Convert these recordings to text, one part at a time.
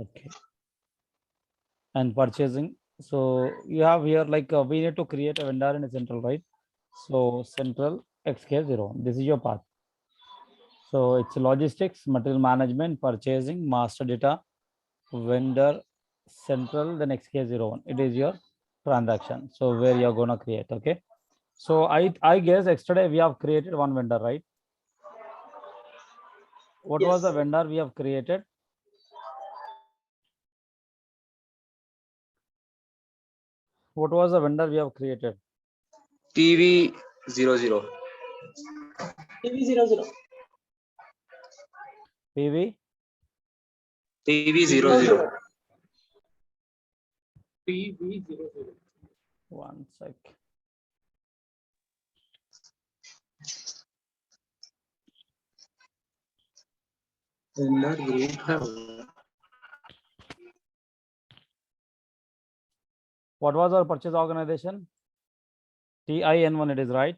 Okay. And purchasing. So you have here like we need to create a vendor in a central, right? So central XK0. This is your path. So it's logistics, material management, purchasing, master data, vendor, central, then XK01. It is your transaction. So where you're gonna create, okay? So I guess yesterday we have created one vendor, right? What was the Yes. vendor we have created? What was the vendor we have created? TV00. TV00. PV TV00. TV00. one sec. Vendor group है. What was our purchase organization? TIN1, it is right.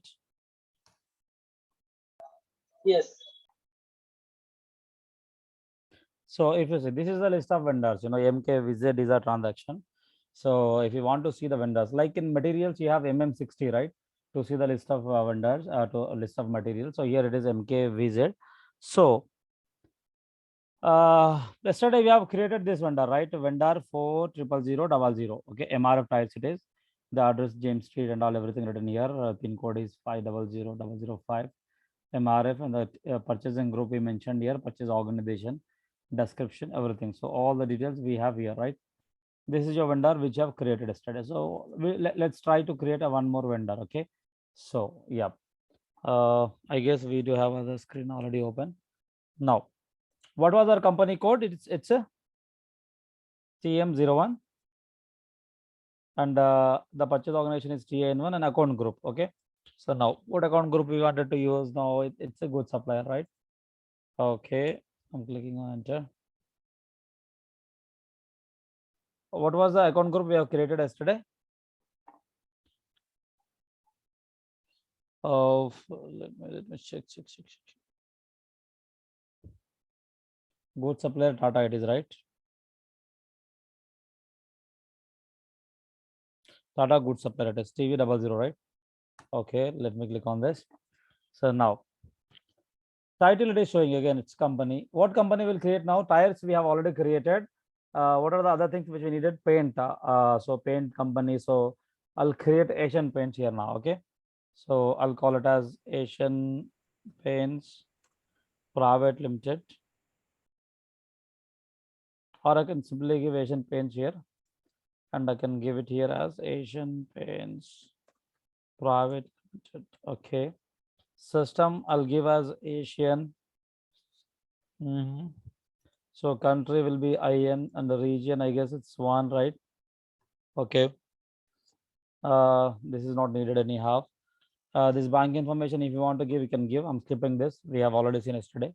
Yes. So if you see, this is the list of vendors, MK, Visit is a transaction. So if you want to see the vendors, like in materials, you have MM60, right? To see the list of vendors, to a list of materials. So here it is MK, Visit. So yesterday we have created this vendor, right? Vendor 400000. Okay, MRF types it is. The address James Street and all everything written here. Pin code is 500005. MRF and the purchasing group we mentioned here, purchase organization, description, everything. So all the details we have here, right? This is your vendor which you have created yesterday. So let's try to create a one more vendor. Okay. So yeah, I guess we do have other screen already open. Now, what was our company code? It's a TM01 and the purchase organization is TN1 and account group. Okay. So now what account group we wanted to use now? It's a good supplier, right? Okay. I'm clicking on enter. What was the account group we have created yesterday? Let me check. Good supplier Tata it is, right? Tata good supplier it is TV00, right? Okay, let me click on this. So now title it is showing again, it's company. What company will create now? Tires we have already created. What are the other things which we needed? Paint. So paint company. So I'll create Asian Paints here now. Okay. So I'll call it as Asian Paints Private Limited. Or I can simply give Asian Paints here. And I can give it here as Asian Paints Private Limited. Okay. System I'll give as Asian. So country will be IN and the region, I guess it's one, right? Okay. This is not needed anyhow. This bank information, if you want to give, you can give. I'm skipping this. We have already seen yesterday.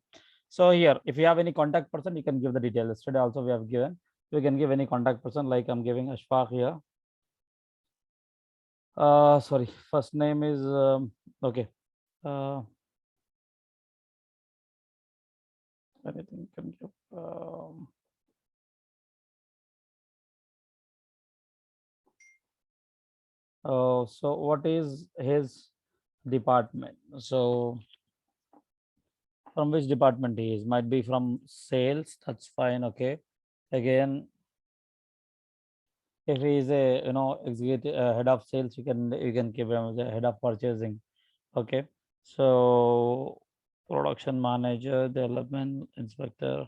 So here, if you have any contact person, you can give the details. Yesterday also we have given. You can give any contact person, like I'm giving Ashfaq here. Sorry, first name is okay. Anything can give. So what is his department? So from which department he is? Might be from sales. That's fine. Okay. Again, if he is a executive head of sales, you can give him as a head of purchasing. Okay. So production manager, development inspector,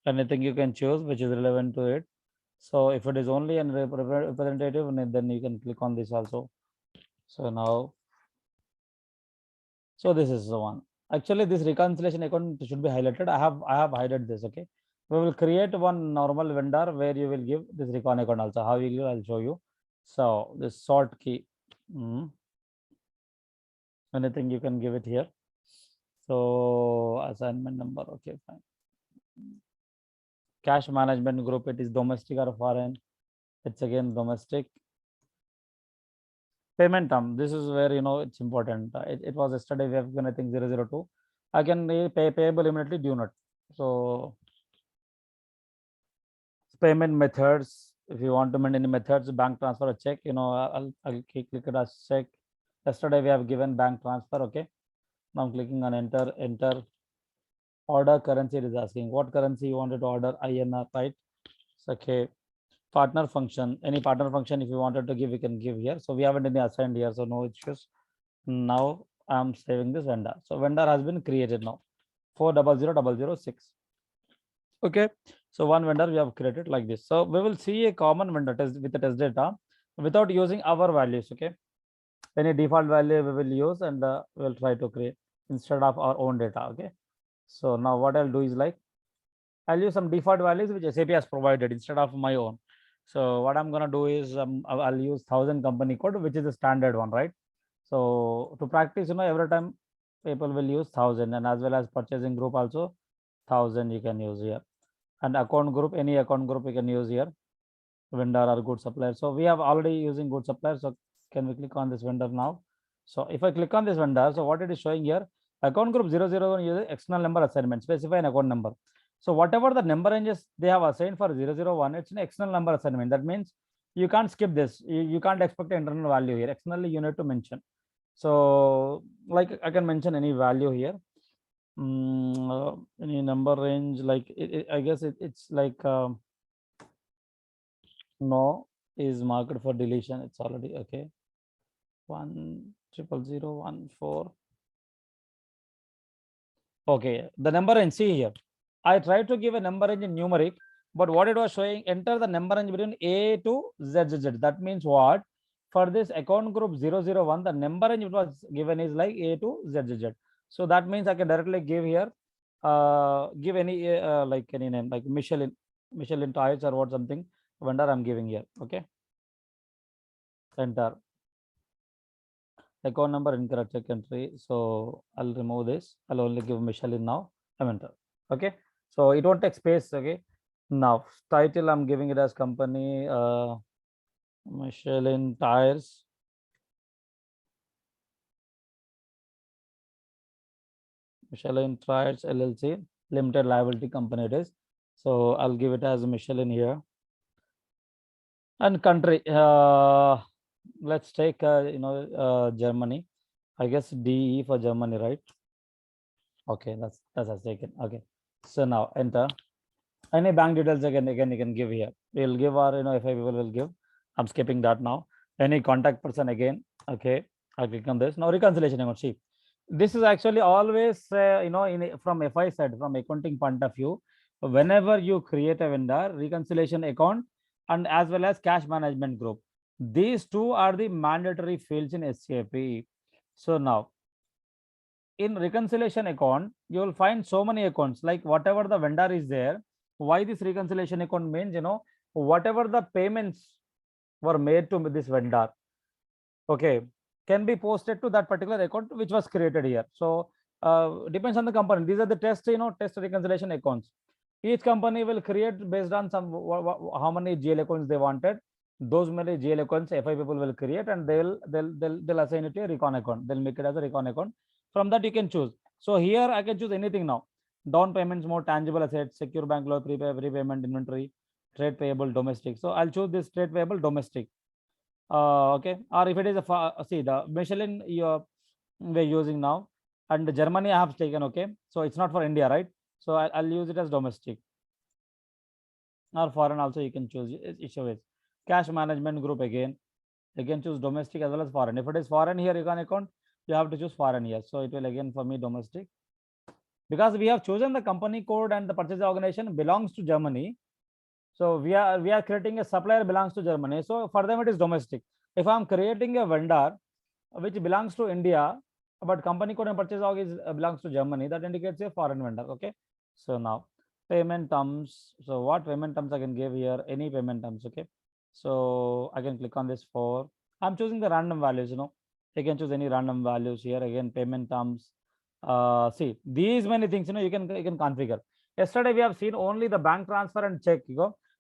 anything you can choose which is relevant to it. So if it is only a representative, then you can click on this also. So now, so this is the one. Actually, this reconciliation account should be highlighted. I have highlighted this. Okay. We will create one normal vendor where you will give this recon account also. How you give, I'll show you. So this sort key. Anything you can give it here. So assignment number. Okay, fine. Cash management group. It is domestic or foreign. It's again domestic. Payment term, this is where it's important. It was yesterday we have given, I think, 002. I can pay payable immediately, due not. So payment methods. If you want to maintain any methods, bank transfer or check, I'll click it as check. Yesterday we have given bank transfer. Okay. Now I'm clicking on enter. Order currency, it is asking what currency you wanted to order, INR, right? So, okay. Partner function, any partner function if you wanted to give, we can give here. So we haven't any assigned here, so no issues. Now I'm saving this vendor. So vendor has been created now. 400006. Okay. So one vendor we have created like this. So we will see a common vendor test with the test data without using our values. Okay. Any default value we will use, and we'll try to create instead of our own data. Okay. So now what I'll do is like, I'll use some default values which SAP has provided instead of my own. So what I'm gonna do is I'll use 1000 company code, which is a standard one, right? So to practice, every time people will use 1000, and as well as purchasing group also 1000 you can use here, and account group, any account group you can use here, vendor or good supplier. So we have already using good supplier. So can we click on this vendor now? So if I click on this vendor, so what it is showing here, account group 001 uses external number assignment, specify an account number. So whatever the number ranges they have assigned for 001, it's an external number assignment. That means you can't skip this. You can't expect an internal value here. Externally you need to mention. So like I can mention any value here. Any number range, like I guess it's like no is marked for deletion. It's already okay. 1000114. Okay, the number range, see here. I tried to give a number range in numeric, but what it was showing, enter the number range between A to ZZZ. That means what? For this account group 001, the number range it was given is like A to ZZZ. So that means I can directly give here, give any like any name, like Michelin tires or what something vendor I'm giving here. Okay. Enter. Account number incorrect, check entry. So I'll remove this. I'll only give Michelin now. I'm enter. Okay. So it won't take space. Okay. Now title I'm giving it as company Michelin tires. Michelin tires LLC limited liability company it is. So I'll give it as Michelin here. And country, let's take Germany. I guess DE for Germany, right? Okay, that's has taken. Okay, so now enter. Any bank details again you can give here. We'll give our if I will give. I'm skipping that now. Any contact person again. Okay, I'll click on this. Now reconciliation account. See, this is actually always from FI side, from accounting point of view. Whenever you create a vendor, reconciliation account and as well as cash management group, these two are the mandatory fields in SAP. So now in reconciliation account, you will find so many accounts, like whatever the vendor is there. Why this reconciliation account means, whatever the payments were made to this vendor, okay, can be posted to that particular account which was created here. So depends on the company. These are the test reconciliation accounts. Each company will create based on some how many GL accounts they wanted. Those many GL accounts FI people will create, and they'll assign it to a recon account. They'll make it as a recon account. From that you can choose. So here I can choose anything now. Down payments, more tangible assets, secure bank loan, prepayment, inventory, trade payable, domestic. So I'll choose this trade payable domestic. Okay, or if it is a see the Michelin we're using now, and Germany I have taken. Okay, so it's not for India, right? So I'll use it as domestic, or foreign also you can choose. Each of it. Cash management group again choose domestic as well as foreign. If it is foreign here, recon account, you have to choose foreign here. So it will again for me domestic, because we have chosen the company code and the purchase organization belongs to Germany. So we are creating a supplier belongs to Germany. So for them it is domestic. If I'm creating a vendor which belongs to India, but company code and purchase org is belongs to Germany, that indicates a foreign vendor. Okay. So now payment terms. So what payment terms I can give here? Any payment terms. Okay. So I can click on this for. I'm choosing the random values. You can choose any random values here. Again, payment terms. See these many things. You can configure. Yesterday we have seen only the bank transfer and check.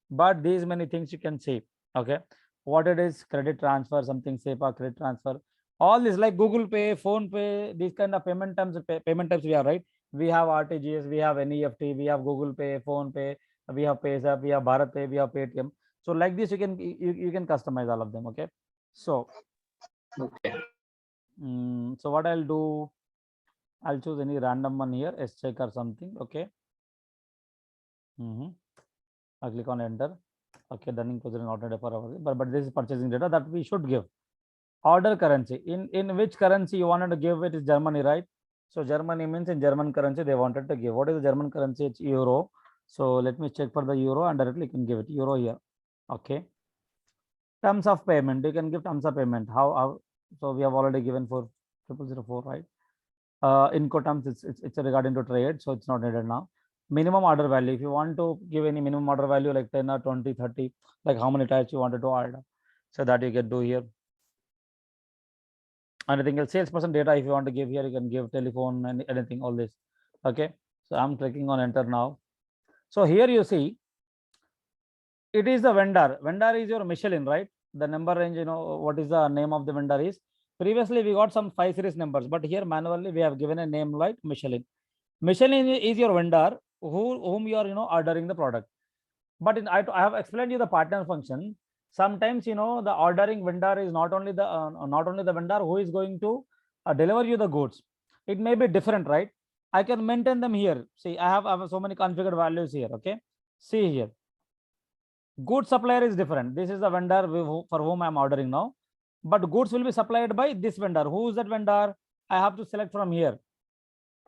But these many things you can see. Okay, what it is, credit transfer, something SEPA, credit transfer, all this like Google Pay, Phone Pay, these kind of payment terms we have, right? We have RTGS, we have NEFT, we have Google Pay, Phone Pay, we have PayZapp, we have Bharat Pay, we have Paytm. So like this, you can customize all of them. Okay. So Okay. so what I'll do, I'll choose any random one here, S check or something. Okay. I click on enter. Okay, dunning procedure not needed for our, but this is purchasing data that we should give. Order currency, in which currency you wanted to give it is Germany, right? So Germany means in German currency they wanted to give. What is the German currency? It's euro. So let me check for the euro and directly you can give it euro here. Okay. Terms of payment, you can give terms of payment. How so we have already given for 0004, right? Incoterms, it's regarding to trade, so it's not needed now. Minimum order value, if you want to give any minimum order value like 10 or 20, 30, like how many tires you wanted to order, so that you can do here. Anything else, salesperson data, if you want to give here, you can give telephone and anything, all this. Okay, so I'm clicking on enter now. So here you see, it is the vendor. Vendor is your Michelin, right? The number range, you know, what is the name of the vendor is. Previously, we got some 5 series numbers, but here manually we have given a name like Michelin. Michelin is your vendor whom you are, you know, ordering the product. But I have explained you the partner function. Sometimes, you know, the ordering vendor is not only the vendor who is going to deliver you the goods. It may be different, right? I can maintain them here. See, I have so many configured values here. Okay, see here. Good supplier is different. This is the vendor for whom I'm ordering now. But goods will be supplied by this vendor. Who is that vendor? I have to select from here.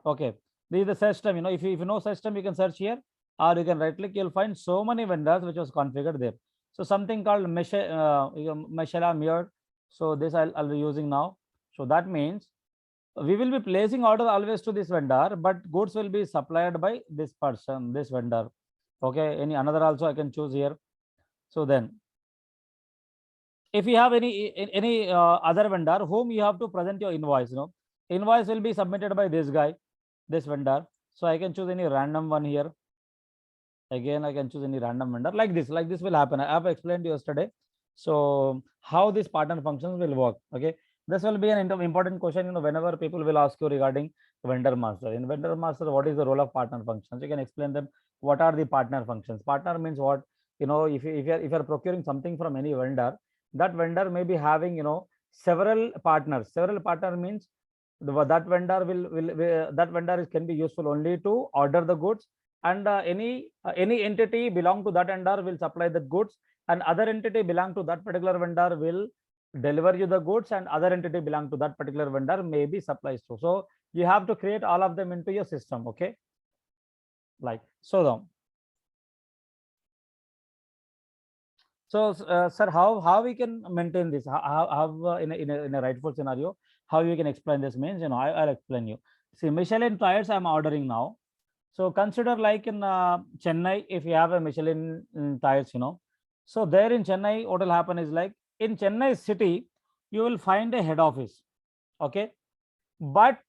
Okay. This is the search term. You know, if you know search term, you can search here, or you can right click. You'll find so many vendors which was configured there. So something called Michelin mirror. So this I'll be using now. So that means we will be placing order always to this vendor, but goods will be supplied by this person, this vendor. Okay. Any another also I can choose here. So then, if you have any other vendor whom you have to present your invoice, you know, invoice will be submitted by this guy, this vendor. So I can choose any random one here. Again, I can choose any random vendor like this. Like this will happen. I have explained yesterday. So how this partner functions will work. Okay, this will be an important question. You know, whenever people will ask you regarding vendor master. In vendor master, what is the role of partner functions? You can explain them. What are the partner functions? Partner means what? You know, if you're procuring something from any vendor, that vendor may be having, you know, several partners. Several partner means that vendor that vendor can be useful only to order the goods, and any entity belong to that vendor will supply the goods, and other entity belong to that particular vendor will deliver you the goods, and other entity belong to that particular vendor may be supplies to. So you have to create all of them into your system. Okay, like so down. So sir, how we can maintain this? How in a rightful scenario, how you can explain this means, you know, I'll explain you. See, Michelin tires I'm ordering now. So consider like in Chennai, if you have a Michelin tires, you know, so there in Chennai, what will happen is like in Chennai city, you will find a head office. Okay, but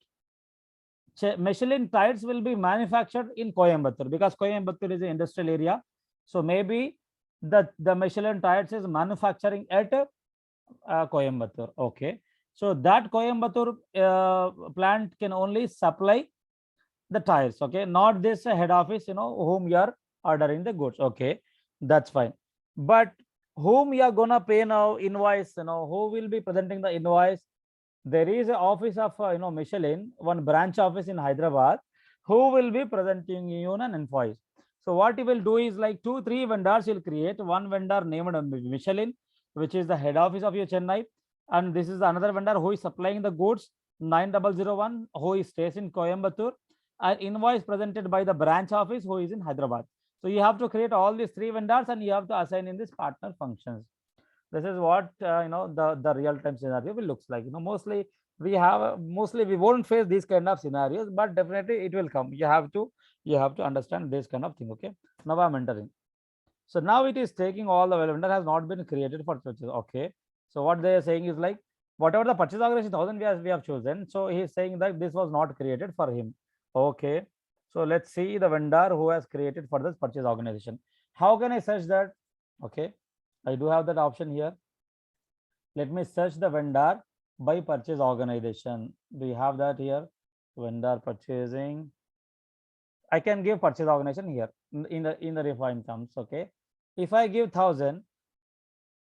Michelin tires will be manufactured in Coimbatore, because Coimbatore is an industrial area. So maybe the Michelin tires is manufacturing at Coimbatore. Okay, so that Coimbatore plant can only supply the tires. Okay, not this head office, you know, whom you are ordering the goods. Okay, that's fine. But whom you are gonna pay now invoice? You know, who will be presenting the invoice? There is an office of you know, Michelin, one branch office in Hyderabad, who will be presenting you an invoice. So what you will do is like 2-3 vendors will create. One vendor named Michelin, which is the head office of your Chennai, and this is another vendor who is supplying the goods 9001, who is stays in Coimbatore, and invoice presented by the branch office who is in Hyderabad. So you have to create all these 3 vendors and you have to assign in this partner functions. This is what you know, the real-time scenario will looks like. You know, mostly we won't face these kind of scenarios, but definitely it will come. You have to understand this kind of thing. Okay, now I'm entering. So now it is taking all the vendor has not been created for purchase. Okay, so what they are saying is like whatever the purchase organization 1000 we have chosen, so he is saying that this was not created for him. Okay, so let's see the vendor who has created for this purchase organization. How can I search that? Okay, I do have that option here. Let me search the vendor by purchase organization. Do you have that here? Vendor purchasing. I can give purchase organization here. in the refined terms. Okay, if I give 1,000,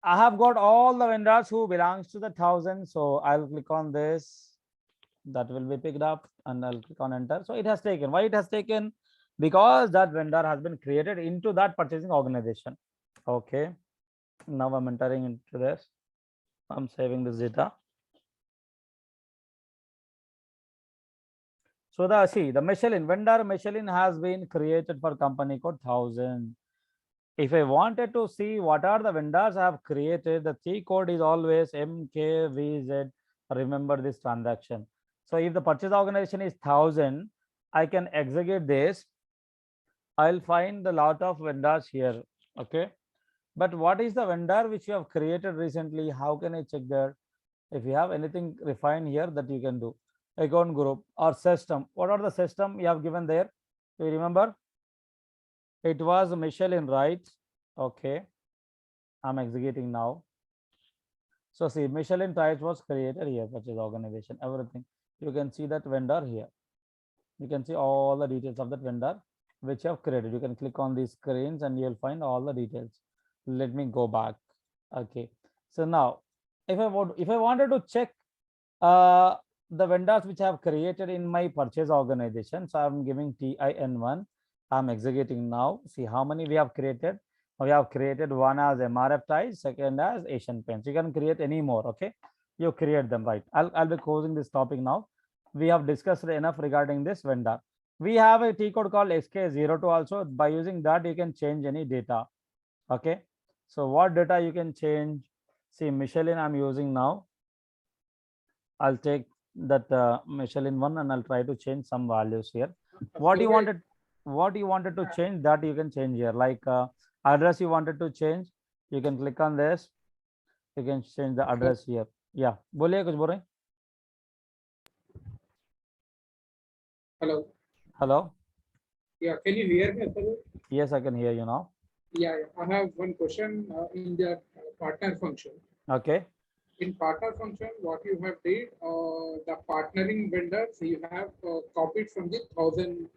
I have got all the vendors who belongs to the 1,000. So I'll click on this. That will be picked up and I'll click on enter. So it has taken. Why it has taken? Because that vendor has been created into that purchasing organization. Okay. Now I'm entering into this. I'm saving this data. So the Michelin vendor Michelin has been created for company code 1,000. If I wanted to see what are the vendors I have created, the T code is always MKVZ. Remember this transaction. So if the purchase organization is 1,000, I can execute this. I'll find the lot of vendors here. Okay. But what is the vendor which you have created recently? How can I check that? If you have anything refined here that you can do, account group or system. What are the system you have given there? Do you remember? It was Michelin, right? Okay. I'm executing now. So see, Michelin tires was created here, purchase organization, everything. You can see that vendor here. You can see all the details of that vendor which you have created. You can click on these screens and you'll find all the details. Let me go back. Okay. So now, if I wanted to check the vendors which I have created in my purchase organization, so I'm giving TIN1. I'm executing now. See how many we have created. We have created one as MRF ties, second as Asian Paints. You can create any more. Okay, you create them, right? I'll be closing this topic now. We have discussed enough regarding this vendor. We have a T code called SK02 also. By using that, you can change any data. Okay, so what data you can change? See, Michelin I'm using now. I'll take that Michelin one and I'll try to change some values here. What you wanted to change, that you can change here. Like address you wanted to change, you can click on this. You can change the address here. Yeah, बोलिए कुछ बोल रहे हैं? Hello. Hello. Yeah, can you hear me? Hello? Yes, I can hear you now. Yeah, I have one question in the partner function. Okay. In partner function, what you have did, the partnering vendors you have copied from the 1,000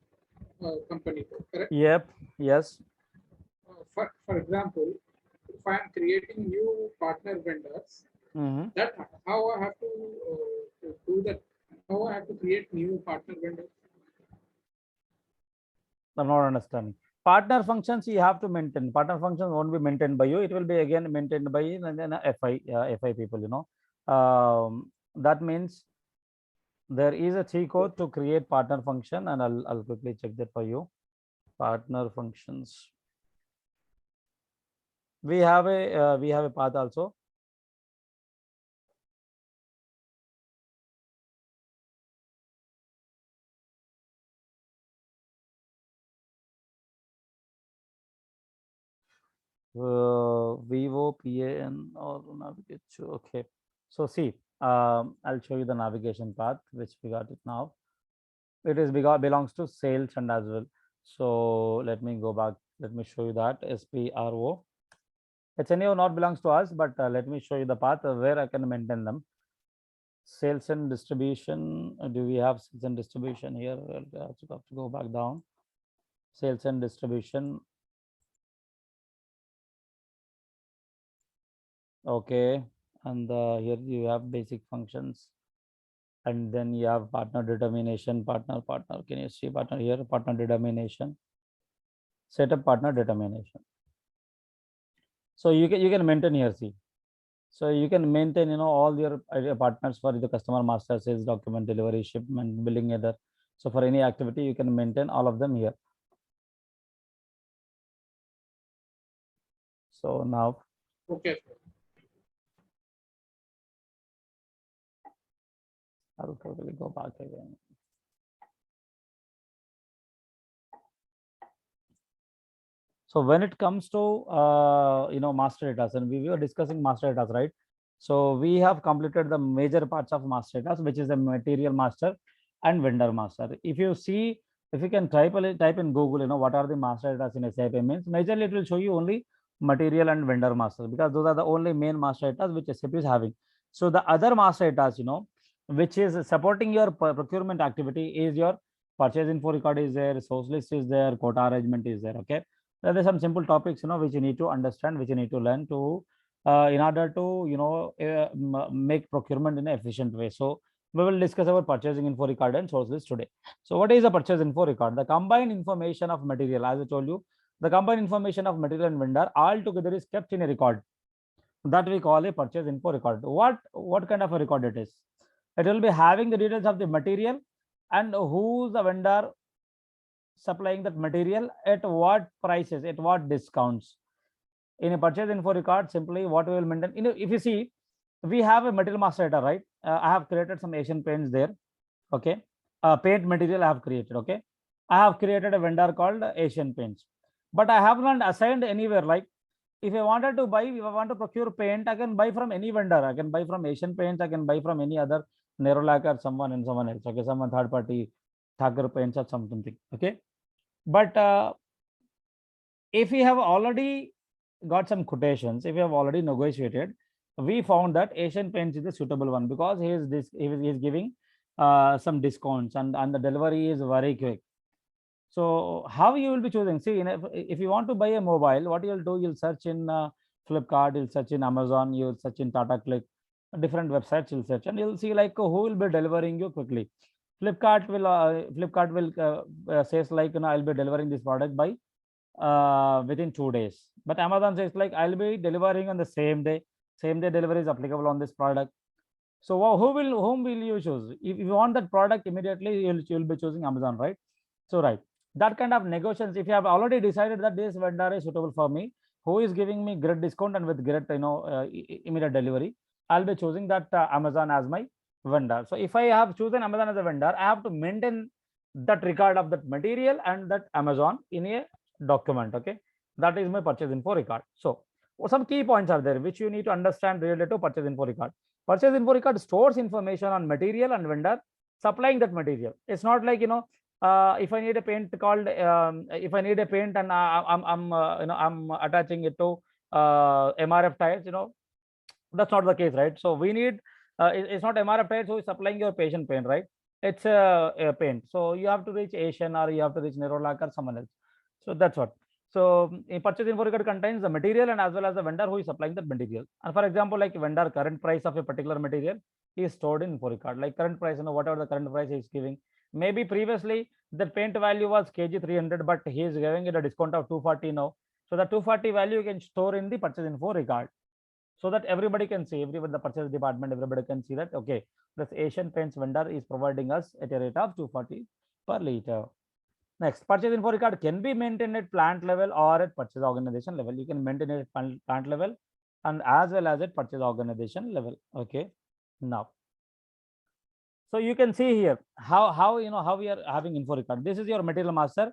company code, correct? Yep. Yes. For example, if I am creating new partner vendors, that how I have to do that? How I have to create new partner vendors? I'm not understanding. Partner functions you have to maintain. Partner functions won't be maintained by you. It will be again maintained by FI people. You know, that means there is a C code to create partner function, and I'll quickly check that for you. Partner functions. We have a path also. Vivo PAN or navigate to. Okay, so see, I'll show you the navigation path which we got it now. It is belongs to sales and as well. So let me go back. Let me show you that SPRO. It's anyhow not belongs to us, but let me show you the path where I can maintain them. Sales and distribution. Do we have sales and distribution here? I have to go back down. Sales and distribution. Okay, and here you have basic functions, and then you have partner determination. Partner. Can you see partner here? Partner determination. Set up partner determination. So you can maintain here. See. So you can maintain, you know, all your partners for the customer master, sales document, delivery, shipment, billing header. So for any activity, you can maintain all of them here. So now, okay, I'll probably go back again. So when it comes to you know, master data, and we were discussing master data, right? So we have completed the major parts of master data, which is the material master and vendor master. If you see, if you can type in Google, you know, what are the master data in SAP means, majorly it will show you only material and vendor master, because those are the only main master data which SAP is having. So the other master data, you know, which is supporting your procurement activity is your purchase info record is there, source list is there, quota arrangement is there. Okay, so there's some simple topics, which you need to understand, which you need to learn to in order to make procurement in an efficient way. So we will discuss about purchasing info record and source list today. So what is a purchase info record? The combined information of material, as I told you, the combined information of material and vendor all together is kept in a record that we call a purchase info record. What kind of a record it is? It will be having the details of the material and who's the vendor supplying that material, at what prices, at what discounts. In a purchase info record, simply what we will maintain, if you see, we have a material master data, right? I have created some Asian paints there. Okay, paint material I have created. Okay, I have created a vendor called Asian Paints, but I have not assigned anywhere. Like if I wanted to buy, if I want to procure paint, I can buy from any vendor. I can buy from Asian Paints, I can buy from any other Nerolac or someone and someone else. Okay, someone third party, Thakur Paints or something. Okay, but if we have already got some quotations, if we have already negotiated, we found that Asian Paints is a suitable one because he is giving some discounts and the delivery is very quick. So how you will be choosing? See, if you want to buy a mobile, what you'll do, you'll search in Flipkart, you'll search in Amazon, you'll search in Tata Click, different websites you'll search, and you'll see like who will be delivering you quickly. Flipkart will says like, I'll be delivering this product by within 2 days, but Amazon says like I'll be delivering on the same day. Same day delivery is applicable on this product. So whom will you choose? If you want that product immediately, you'll be choosing Amazon, right? So right, that kind of negotiations, if you have already decided that this vendor is suitable for me, who is giving me great discount and with great immediate delivery, I'll be choosing that Amazon as my vendor. So if I have chosen Amazon as a vendor, I have to maintain that record of that material and that Amazon in a document. Okay, that is my purchase info record. So some key points are there which you need to understand related to purchase info record. Purchase info record stores information on material and vendor supplying that material. It's not like if I need a paint called if I need a paint and I'm attaching it to MRF tires, that's not the case, right? So we need it's not MRF tires who is supplying your patient paint, right? It's a paint. So you have to reach Asian or you have to reach Nerolac or someone else. So that's what. So a purchase info record contains the material and as well as the vendor who is supplying that material. And for example, like vendor current price of a particular material is stored in info record. Like current price, whatever the current price is giving. Maybe previously the paint value was kg 300, but he is giving it a discount of 240 now. So the 240 value you can store in the purchase info record, so that everybody can see, everybody, the purchase department, everybody can see that okay, this Asian Paints vendor is providing us at a rate of 240 per liter. Next, purchase info record can be maintained at plant level or at purchase organization level. You can maintain it at plant level and as well as at purchase organization level. Okay, now, so you can see here how we are having info record. This is your material master,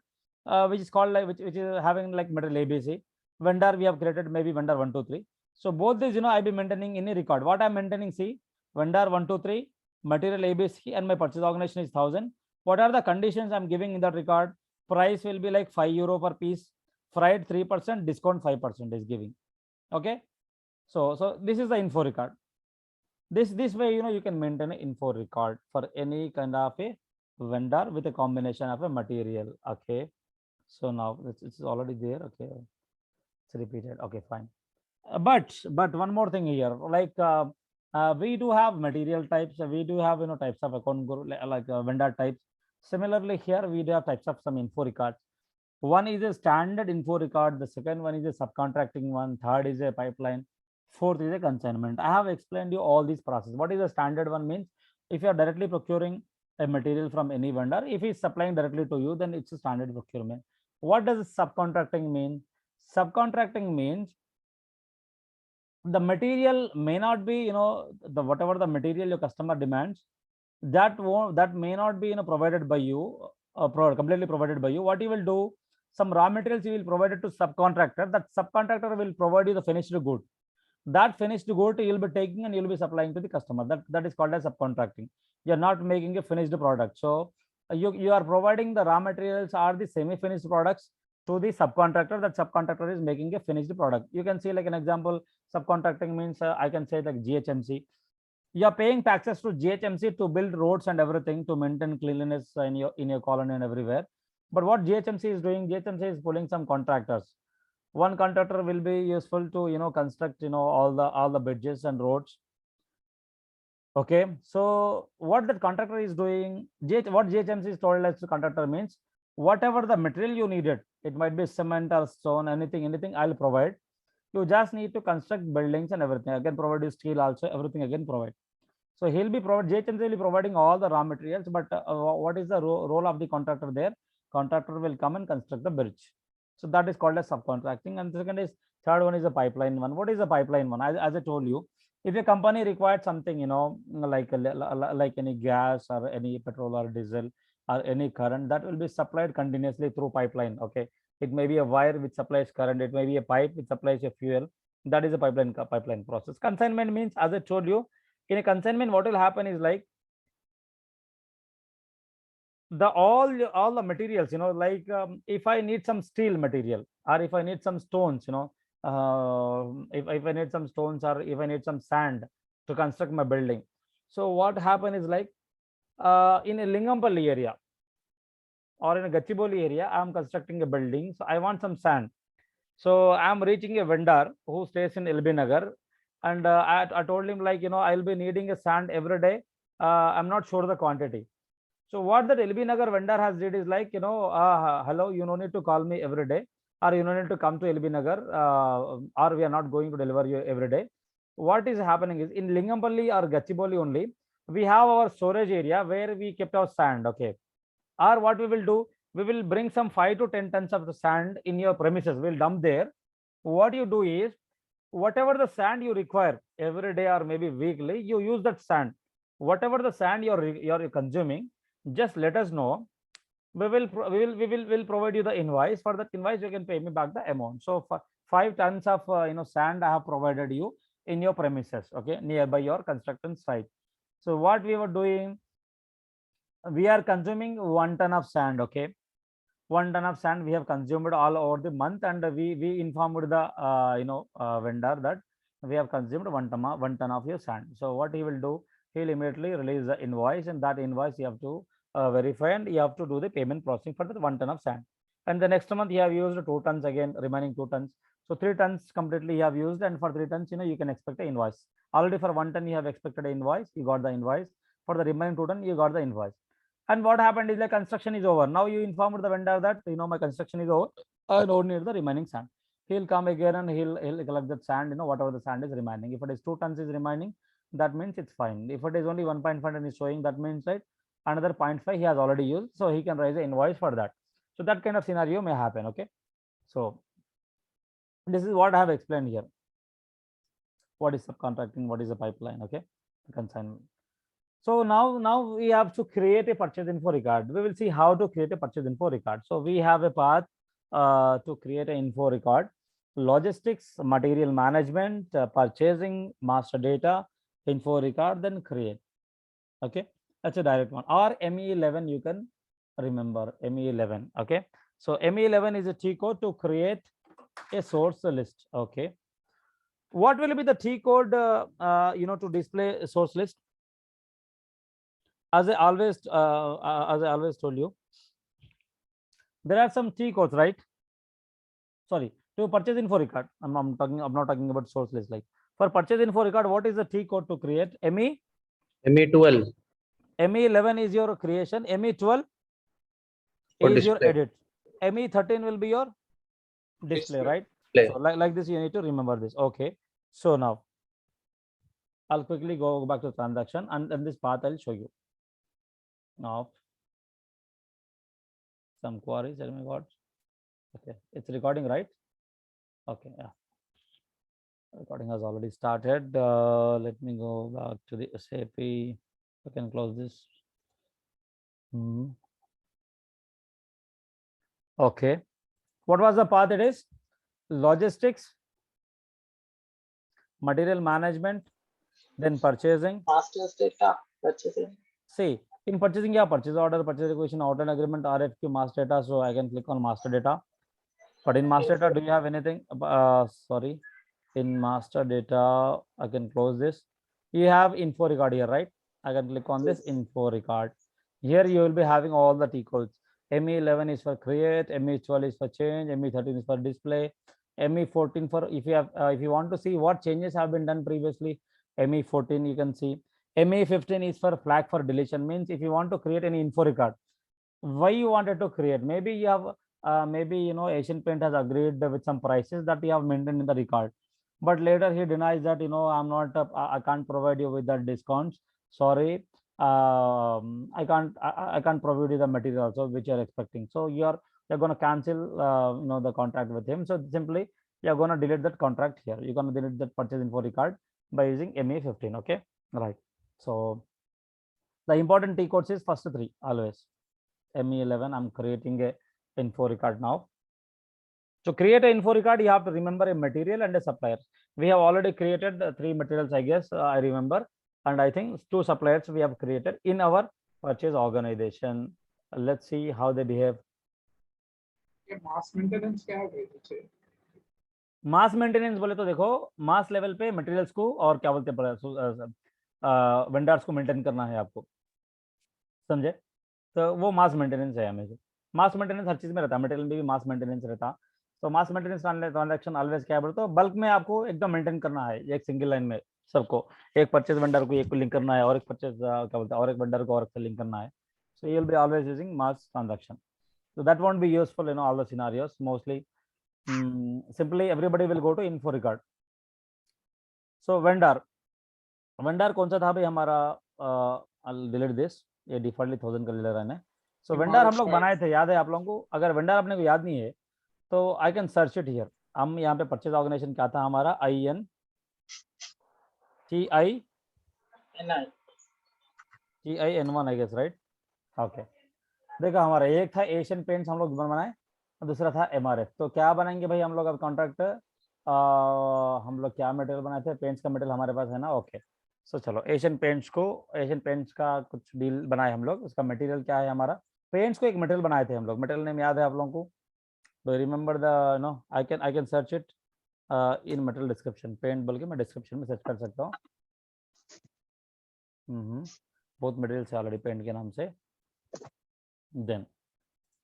which is called like which is having like material ABC. Vendor we have created maybe vendor 1, 2, 3. So both these I'll be maintaining in a record. What I'm maintaining, see, vendor 1, 2, 3, material ABC, and my purchase organization is 1000. What are the conditions I'm giving in that record? Price will be like €5 per piece, freight 3%, discount 5% is giving. Okay, so this is the info record. This way you can maintain an info record for any kind of a vendor with a combination of a material. Okay, so now it's already there. Okay, it's repeated. Okay, fine. But one more thing here, like we do have material types, we do have types of account group, like vendor types. Similarly here we do have types of some info records. One is a standard info record, the second one is a subcontracting one, third is a pipeline, fourth is a consignment. I have explained you all these processes. What is a standard one means? If you are directly procuring a material from any vendor, if he's supplying directly to you, then it's a standard procurement. What does subcontracting mean? Subcontracting means the material may not be whatever the material your customer demands, that may not be provided by you, completely provided by you. What you will do, some raw materials you will provide it to subcontractor. That subcontractor will provide you the finished good. That finished good you'll be taking and you'll be supplying to the customer. That is called as subcontracting. You're not making a finished product. So you are providing the raw materials or the semi-finished products to the subcontractor. That subcontractor is making a finished product. You can see like an example, subcontracting means I can say like GHMC. You are paying taxes to GHMC to build roads and everything, to maintain cleanliness in your colony and everywhere. But what GHMC is doing, GHMC is pulling some contractors. One contractor will be useful to construct all the bridges and roads. Okay, so what that contractor is doing, what GHMC is told as the contractor means, whatever the material you needed, it might be cement or stone, anything I'll provide. You just need to construct buildings and everything. Again, provide you steel also, everything again provide. So he'll be GHMC will be providing all the raw materials, but what is the role of the contractor there? Contractor will come and construct the bridge. So that is called as subcontracting. And third one is a pipeline one. What is a pipeline one? As I told you, if a company required something, like any gas or any petrol or diesel or any current, that will be supplied continuously through pipeline. Okay, it may be a wire which supplies current, it may be a pipe which supplies a fuel. That is a pipeline process. Consignment means, as I told you, in a consignment, what will happen is like all the materials, like if I need some steel material, or if I need some stones, if I need some stones, or if I need some sand to construct my building. So what happen is like in a Lingampalli area or in a Gachibowli area, I am constructing a building. So I want some sand. So I am reaching a vendor who stays in LB Nagar, and I told him, like, I'll be needing a sand every day. I'm not sure the quantity. So what that LB Nagar vendor has did is like, hello, you no need to call me every day, or you no need to come to LB Nagar, or we are not going to deliver you every day. What is happening is in Lingampalli or Gachibowli only, we have our storage area where we kept our sand. Okay. Or what we will do, we will bring some 5 to 10 tons of the sand in your premises. We'll dump there. What you do is, whatever the sand you require every day or maybe weekly, you use that sand. Whatever the sand you're consuming, just let us know. We will provide you the invoice. For that invoice, you can pay me back the amount. So 5 tons of sand I have provided you in your premises, okay, nearby your construction site. So what we were doing, we are consuming 1 ton of sand. Okay, 1 ton of sand we have consumed all over the month, and we informed the vendor that we have consumed 1 ton of your sand. So what he will do, he'll immediately release the invoice, and that invoice you have to verify, and you have to do the payment processing for the 1 ton of sand. And the next month you have used 2 tons again, remaining 2 tons. So 3 tons completely you have used, and for 3 tons, you can expect an invoice. Already for 1 ton you have expected an invoice, you got the invoice. For the remaining 2 tons, you got the invoice. And what happened is the construction is over. Now you informed the vendor that my construction is over. I don't need the remaining sand. He'll come again and he'll collect that sand, whatever the sand is remaining. If it is 2 tons is remaining, that means it's fine. If it is only 1.5 and is showing, that means right, another 0.5 he has already used, so he can raise an invoice for that. So that kind of scenario may happen. Okay, so this is what I have explained here. What is subcontracting? What is a pipeline? Okay, consignment. So now we have to create a purchase info record. We will see how to create a purchase info record. So we have a path to create an info record: logistics, material management, purchasing, master data, info record, then create. Okay, that's a direct one. Or ME11, you can remember ME11. Okay, so ME11 is a T code to create a source list. Okay, what will be the T code to display a source list? As I always told you, there are some T codes, right? Sorry, to purchase info record. I'm not talking about source list. Like for purchase info record, what is the T code to create? ME12. ME11 is your creation. ME12 is your edit. ME13 will be your display, right? So like this, you need to remember this. Okay. So now I'll quickly go back to transaction, and this path I'll show you. Now some queries. Oh my God. Okay, it's recording, right? Okay, yeah. Recording has already started. Let me go back to the SAP. I can close this. Okay. What was the path? It is logistics, material management, then purchasing. Master data, purchasing. See, in purchasing, yeah, purchase order, purchase requisition, outline agreement, RFQ, master data. So I can click on master data. But in master data, do you have anything? Sorry, in master data, I can close this. You have info record here, right? I can click on this info record. Here you will be having all the T codes. ME11 is for create, ME12 is for change, ME13 is for display, ME14 for if you want to see what changes have been done previously, ME14 you can see. ME15 is for flag for deletion, means if you want to create any info record, why you wanted to create, maybe you have maybe Asian Paint has agreed with some prices that you have maintained in the record, but later he denies that I'm not I can't provide you with that discounts, sorry, I can't provide you the material also which you're expecting. So you're going to cancel the contract with him. So simply you're going to delete that contract here. You're going to delete that purchase info record by using ME15. Okay, right. So the important T codes is first three always. ME11, I'm creating a info record now. To create an info record, you have to remember a material and a supplier. We have already created 3 materials, I guess, I remember. And I think 2 suppliers we have created in our purchase organization. Let's see how they behave. Mass maintenance क्या है पीछे? मास maintenance बोले तो देखो, mass level पे materials को और क्या बोलते हैं वेंडर्स को मेंटेन करना है आपको, समझे? तो वो मास मेंटेनेंस है हमेशा। मास मेंटेनेंस हर चीज में रहता है, मटेरियल में भी मास मेंटेनेंस रहता। तो मास मेंटेनेंस ट्रांजैक्शन ऑलवेज क्या बोलते हो, बल्क में आपको एकदम मेंटेन करना है एक सिंगल लाइन में सबको, एक परचेज वेंडर को एक को लिंक करना है और एक परचेज क्या बोलते हैं और एक वेंडर को और से लिंक करना है। So you will be always using mass transaction, so that won't be useful in all the scenarios. Mostly simply everybody will go to info record. So vendor कौन सा था भाई हमारा, I'll delete this, ये defaultly 1000 कर ले रहा है। सो वेंडर हम लोग बनाए थे, याद है आप लोगों को? अगर वेंडर अपने को याद नहीं है तो आई कैन सर्च इट हियर। हम यहाँ पे परचेज ऑर्गेनाइजेशन क्या था हमारा, TIN1 I guess, right? Okay, देखा हमारा एक था एशियन पेंट्स हम लोग बनाए, दूसरा था MRF। तो क्या बनाएंगे भाई हम लोग अब कॉन्ट्रैक्ट, हम लोग क्या मटेरियल बनाए थे, पेंट्स का मटेरियल हमारे पास है ना। ओके, सो चलो एशियन पेंट्स का कुछ डील बनाए हम लोग। उसका मटेरियल क्या है हमारा, पेंट्स को एक मटेरियल बनाए थे हम लोग। मटेरियल नेम याद है आप लोगों को? तो remember the no, I can search it in material description. Paint बोल के मैं डिस्क्रिप्शन में सर्च कर सकता हूँ। बहुत मटेरियल है ऑलरेडी पेंट के नाम से। देन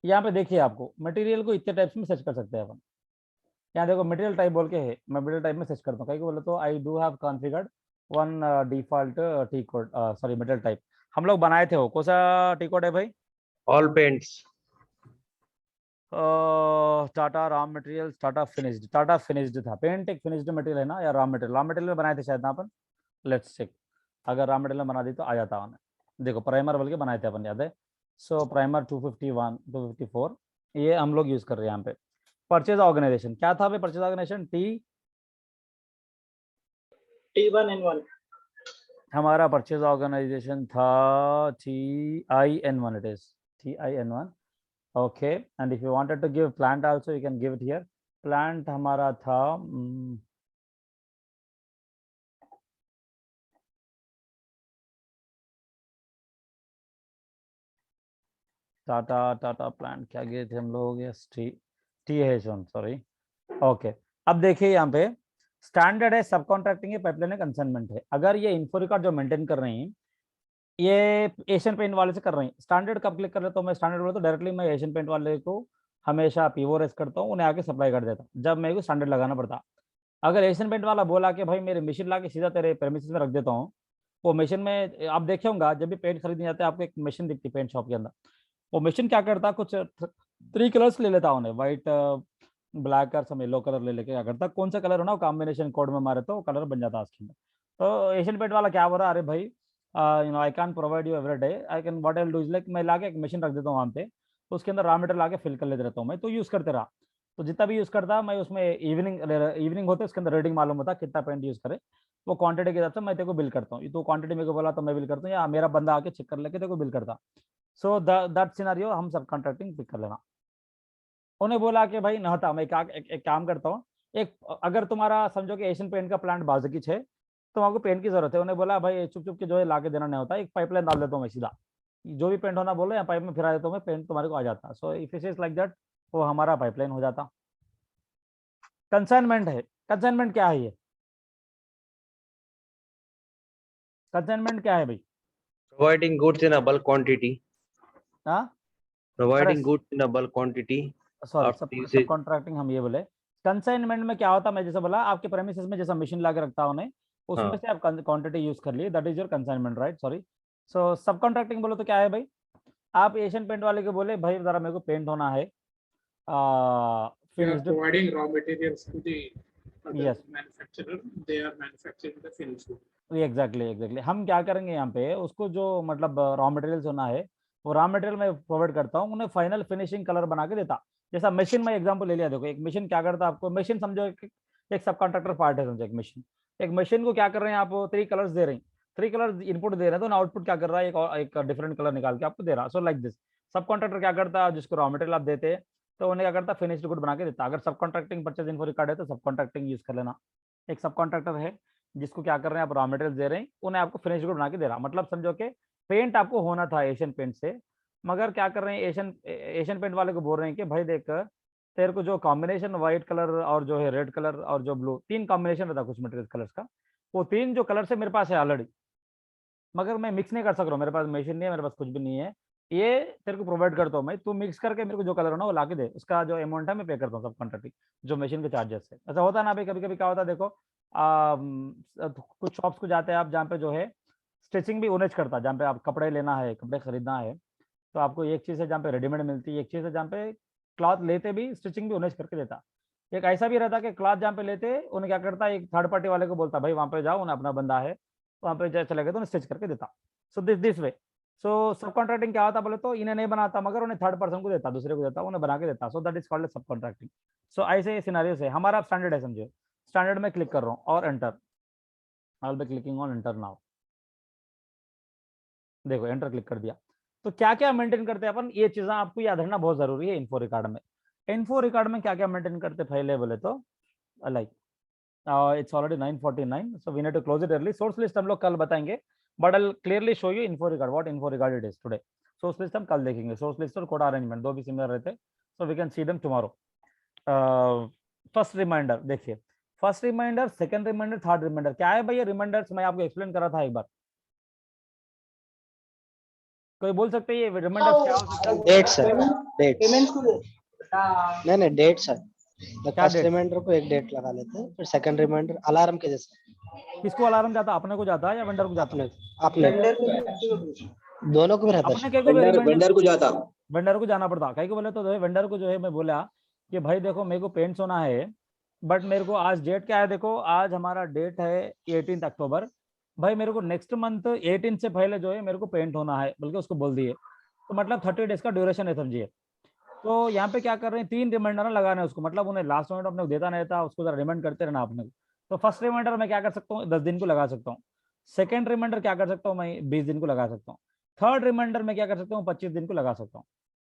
यहाँ पे देखिए, आपको मटेरियल को इतने टाइप्स में सर्च कर सकते हैं अपन। यहाँ देखो मटेरियल टाइप बोल के है, मैं मटेरियल टाइप में सर्च करता हूँ। कहीं बोले तो I do have configured one default T code, sorry material type हम लोग बनाए थे। वो कौन सा टी कोड है भाई? All paints, Tata raw material, Tata finished था। पेंट एक फिनिश्ड मटेरियल है ना, या रॉ मटेरियल में बनाए थे शायद ना अपन। लेट्स चेक, अगर रॉ मटेरियल में बना दी तो आ जाता है। देखो प्राइमर बोल के बनाए थे अपन, याद है? सो प्राइमर 251 254 ये हम लोग यूज कर रहे हैं यहाँ पे। परचेज ऑर्गेनाइजेशन क्या था भाई? Purchase organization T1N1. हमारा परचेज ऑर्गेनाइजेशन था TIN1, it is TIN1। Okay, and if you wanted to give plant also you can give it here. Plant हमारा था टाटा प्लांट क्या गए थे हम लोग? Yes, TH1, sorry. ओके, अब देखिए यहाँ पे स्टैंडर्ड है, सब कॉन्ट्रैक्टिंग है, पाइपलाइन है, कंसाइनमेंट है। अगर ये इन्फो रिकॉर्ड जो मेंटेन कर रही हैं ये एशियन पेंट वाले से कर रही हैं, स्टैंडर्ड कब क्लिक कर लेता हूँ मैं? स्टैंडर्ड बोले तो डायरेक्टली मैं एशियन पेंट वाले को हमेशा पीओ रेस करता हूँ, उन्हें आके सप्लाई कर देता हूँ जब मेरे को स्टैंडर्ड लगाना पड़ता। अगर एशियन पेंट वाला बोला कि भाई मेरे मशीन ला के सीधा तेरे प्रेमिसेस में रख देता हूँ, वो मशीन में आप देखे होंगे जब भी पेंट खरीदने जाते हैं आपको एक मशीन दिखती है पेंट शॉप के अंदर। वो मशीन क्या करता, कुछ 3 कलर्स ले लेता उन्हें, व्हाइट ब्लैक और सब येलो कलर ले लेके क्या करता, कौन सा कलर हो ना कॉम्बिनेशन कोड में मारे तो कलर बन जाता उसके अंदर। तो एशियन पेंट वाला क्या बोल रहा है, अरे भाई I can provide you every day, I can what I will do is like मैं लाके एक मशीन रख देता हूँ वहाँ पे, तो उसके अंदर रॉ मटेरियल लाके फिल कर लेते रहता हूँ मैं, तो यूज करते रहा। तो जितना भी यूज करता मैं उसमें इवनिंग होते उसके अंदर रेटिंग मालूम होता कितना पेंट यूज करे, वो क्वांटिटी के हिसाब से मैं तेरे को बिल करता हूँ। तो क्वांटिटी मेरे को बोला तो मैं बिल करता हूँ, या मेरा बंदा आके चेक कर लेके तेरे को बिल करता। सो दैट सिनेरियो हम सब कॉन्ट्रैक्टिंग पिक कर लेना। उन्हें बोला कि भाई नहता मैं एक काम करता हूँ, एक अगर तुम्हारा समझो कि एशियन पेंट का प्लांट बाजुकी है तो आपको पेंट की जरूरत है। उन्हें बोला भाई चुप चुप के जो है ला के देना नहीं होता, एक पाइपलाइन डाल देता हूँ मैं सीधा, जो भी पेंट होना बोलो या पाइप में फिरा देता हूँ मैं, पेंट तुम्हारे को आ जाता। So if it is like that वो हमारा पाइपलाइन हो जाता। कंसाइनमेंट है, कंसाइनमेंट क्या है ये? कंसाइनमेंट क्या है भाई? Providing goods in a bulk quantity. हाँ, Providing goods in a bulk quantity. Sorry, After सब usage. कॉन्ट्रैक्टिंग हम ये बोले। कंसाइनमेंट में क्या होता है, मैं जैसे बोला आपके प्रेमिसेस में जैसा मशीन ला के रखता हूँ उन्हें, उसमें हाँ। से आप क्वांटिटी यूज कर लिए, that is your consignment, right? Sorry. So subcontracting बोलो तो क्या है भाई? आप एशियन पेंट वाले को बोले भाई जरा मेरे को पेंट होना है We are finished. providing raw materials to the other Yes. manufacturer. They are manufacturing the finished good. Exactly हम क्या करेंगे यहाँ पे, उसको जो मतलब रॉ मटेरियल्स होना है वो रॉ मटेरियल मैं प्रोवाइड करता हूँ, उन्हें फाइनल फिनिशिंग कलर बना के देता। जैसा मशीन में एग्जांपल ले लिया, देखो एक मशीन क्या करता है आपको, मशीन समझो एक सब कॉन्ट्रैक्टर पार्ट है, समझो एक मशीन को क्या कर रहे हैं आप, 3 कलर्स दे रहे हैं, 3 कलर इनपुट दे रहे हैं, तो आउटपुट क्या कर रहा है, एक डिफरेंट कलर निकाल के आपको दे रहा है। सो लाइक दिस सब कॉन्ट्रैक्टर क्या करता है, जिसको रॉ मटेरियल आप देते हैं तो उन्हें क्या करता है, फिनिश्ड गुड बना के देता। अगर सब कॉन्ट्रैक्टिंग परचेज इन्फो रिकॉर्ड है तो सब कॉन्ट्रैक्टिंग यूज कर लेना। एक सब कॉन्ट्रैक्टर है जिसको क्या कर रहे हैं आप, रॉ मटेरियल दे रहे हैं, उन्हें आपको फिनिश गुड बना के दे रहा। मतलब समझो कि पेंट आपको होना था एशियन पेंट से, मगर क्या कर रहे हैं, एशियन पेंट वाले को बोल रहे हैं कि भाई देख तेरे को जो कॉम्बिनेशन व्हाइट कलर और जो है रेड कलर और जो ब्लू, 3 कॉम्बिनेशन रहता कुछ मटेरियल कलर्स का, वो 3 जो कलर से मेरे पास है ऑलरेडी, मगर मैं मिक्स नहीं कर सक रहा हूँ, मेरे पास मशीन नहीं है, मेरे पास कुछ भी नहीं है, ये तेरे को प्रोवाइड करता हूँ मैं, तू मिक्स करके मेरे को जो कलर हो ना वो ला के दे, उसका जो अमाउंट है मैं पे करता हूँ सब कॉन्ट्रैक्टिंग, जो मशीन के चार्जेस है। ऐसा होता है ना भाई, कभी कभी क्या होता है देखो, कुछ शॉप्स को जाते हैं आप जहाँ पे जो है स्टिचिंग भी ओनेज करता है, जहाँ पे आप कपड़े लेना है, कपड़े खरीदना है, तो आपको एक चीज़ है जहाँ पे रेडीमेड मिलती है, एक चीज़ है जहाँ पे क्लॉथ लेते भी स्टिचिंग भी ओनेज करके देता। एक ऐसा भी रहता कि क्लॉथ जहाँ पे लेते उन्हें क्या करता, एक थर्ड पार्टी वाले को बोलता भाई वहाँ पे जाओ, उन्हें अपना बंदा है वहाँ पे चले गए तो उन्हें स्टिच करके देता। So this way. सो सब कॉन्ट्रैक्टिंग क्या होता बोले तो, इन्हें नहीं बनाता मगर उन्हें थर्ड पर्सन को देता, दूसरे को देता, उन्हें बना के देता। सो दैट इज कॉल्ड सब कॉन्ट्रैक्टिंग। सो ऐसे सिनेरियोस है हमारा। स्टैंडर्ड है समझो, स्टैंडर्ड में क्लिक कर रहा हूँ और enter, I will be clicking on enter now. देखो एंटर क्लिक कर दिया। तो क्या क्या मेंटेन करते हैं अपन, ये चीजें आपको याद रखना बहुत जरूरी है इन्फो रिकॉर्ड में। इन्फो रिकॉर्ड में क्या क्या मेंटेन करते पहले बोले तो, like it's already 9:49, so we need to close it early. Source list हम लोग कल बताएंगे, but I'll clearly show you info regard, what info regard it is today. Source list हम कल देखेंगे, source list और कोड अरेंजमेंट दो भी सिमिलर रहते, so we can see them tomorrow. First reminder देखिए, first reminder, second reminder, third reminder, क्या है भाई ये रिमाइंडर्स, मैं आपको एक्सप्लेन करा था एक बार, कोई बोल सकते हैं ये रिमाइंडर्स क्या हो सकता है? डेट सर, डेट पेमेंट्स को नहीं डेट सर, क्या फर्स्ट date? रिमाइंडर को एक डेट लगा लेते हैं, फिर सेकंड रिमाइंडर अलार्म के जैसे। किसको अलार्म जाता, अपने को जाता है या वेंडर को जाता है? अपने दोनों को भी रहता अपने है। क्या को वेंडर को जाता, वेंडर को जाना पड़ता, कहीं को बोले तो वेंडर को जो है मैं बोला कि भाई देखो मेरे को पेंट्स होना है, बट मेरे को आज डेट क्या है, देखो आज हमारा डेट है 18 अक्टूबर, भाई मेरे को नेक्स्ट मंथ 18 से पहले जो है मेरे को पेंट होना है, बल्कि उसको बोल दिए, तो मतलब 30 डेज का ड्यूरेशन है समझिए। तो यहाँ पे क्या कर रहे हैं, 3 रिमाइंडर लगाने उसको, मतलब उन्हें लास्ट मोमेंट अपने को देता नहीं था, उसको रिमाइंड करते रहना अपने को। तो फर्स्ट रिमाइंडर मैं क्या कर सकता हूँ, 10 दिन को लगा सकता हूँ। सेकंड रिमाइंडर क्या कर सकता हूँ मैं, 20 दिन को लगा सकता हूँ। थर्ड रिमाइंडर में क्या कर सकता हूँ, 25 दिन को लगा सकता हूँ।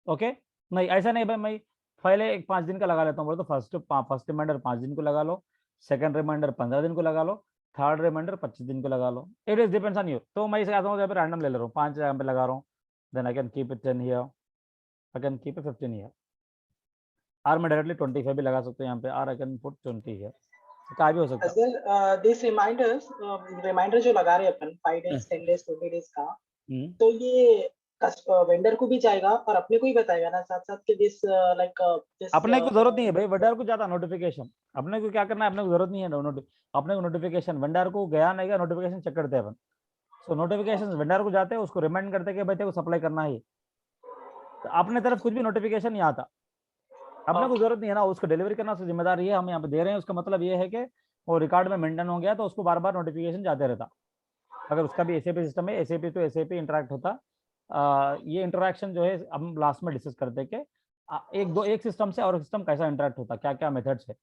ओके, नहीं ऐसा नहीं भाई मैं पहले एक 5 दिन का लगा लेता हूँ, बोले तो फर्स्ट रिमाइंडर 5 दिन को लगा लो, सेकंड रिमाइंडर 15 दिन को लगा लो, थर्ड रिमाइंडर 25 दिन को लगा लो, it is depends on you. तो मैं इसे आता हूँ रैंडम ले ले रहा हूँ, 5 यहाँ पे लगा रहा हूँ, then I can keep it 10 here, I can keep it 15 here, और मैं डायरेक्टली 25 भी लगा सकता हूँ यहाँ पे, और आई कैन पुट 20 हियर, क्या भी हो सकता है। दिस रिमाइंडर्स, रिमाइंडर जो लगा रहे हैं अपन 5 डेज 10 डेज 20 डेज का, तो ये वेंडर को भी जाएगा और अपने को ही बताएगा ना साथ साथ कि दिस लाइक अपने को जरूरत नहीं है भाई, वेंडर को जाता नोटिफिकेशन, अपने को क्या करना है, अपने को जरूरत नहीं है अपने को नोटिफिकेशन, वेंडर को गया नहीं गया नोटिफिकेशन चेक करते हैं अपन। सो नोटिफिकेशन वेंडर को जाते हैं, उसको रिमाइंड करते हैं कि भाई तेरे को सप्लाई करना है, तो अपने तरफ कुछ भी नोटिफिकेशन नहीं आता, अपने को जरूरत नहीं है ना, उसको डिलीवरी करना उसकी जिम्मेदारी है, हम यहाँ पे दे रहे हैं, उसका मतलब ये है कि वो रिकॉर्ड में मेंटेन हो गया, तो उसको बार बार नोटिफिकेशन जाते रहता। अगर उसका भी एसएपी सिस्टम है, एसएपी तो एसएपी इंटरेक्ट होता, ये इंटरेक्शन जो है हम लास्ट में डिस्कस करते हैं कि एक सिस्टम से और सिस्टम कैसा इंटरेक्ट होता, क्या क्या मेथड्स है,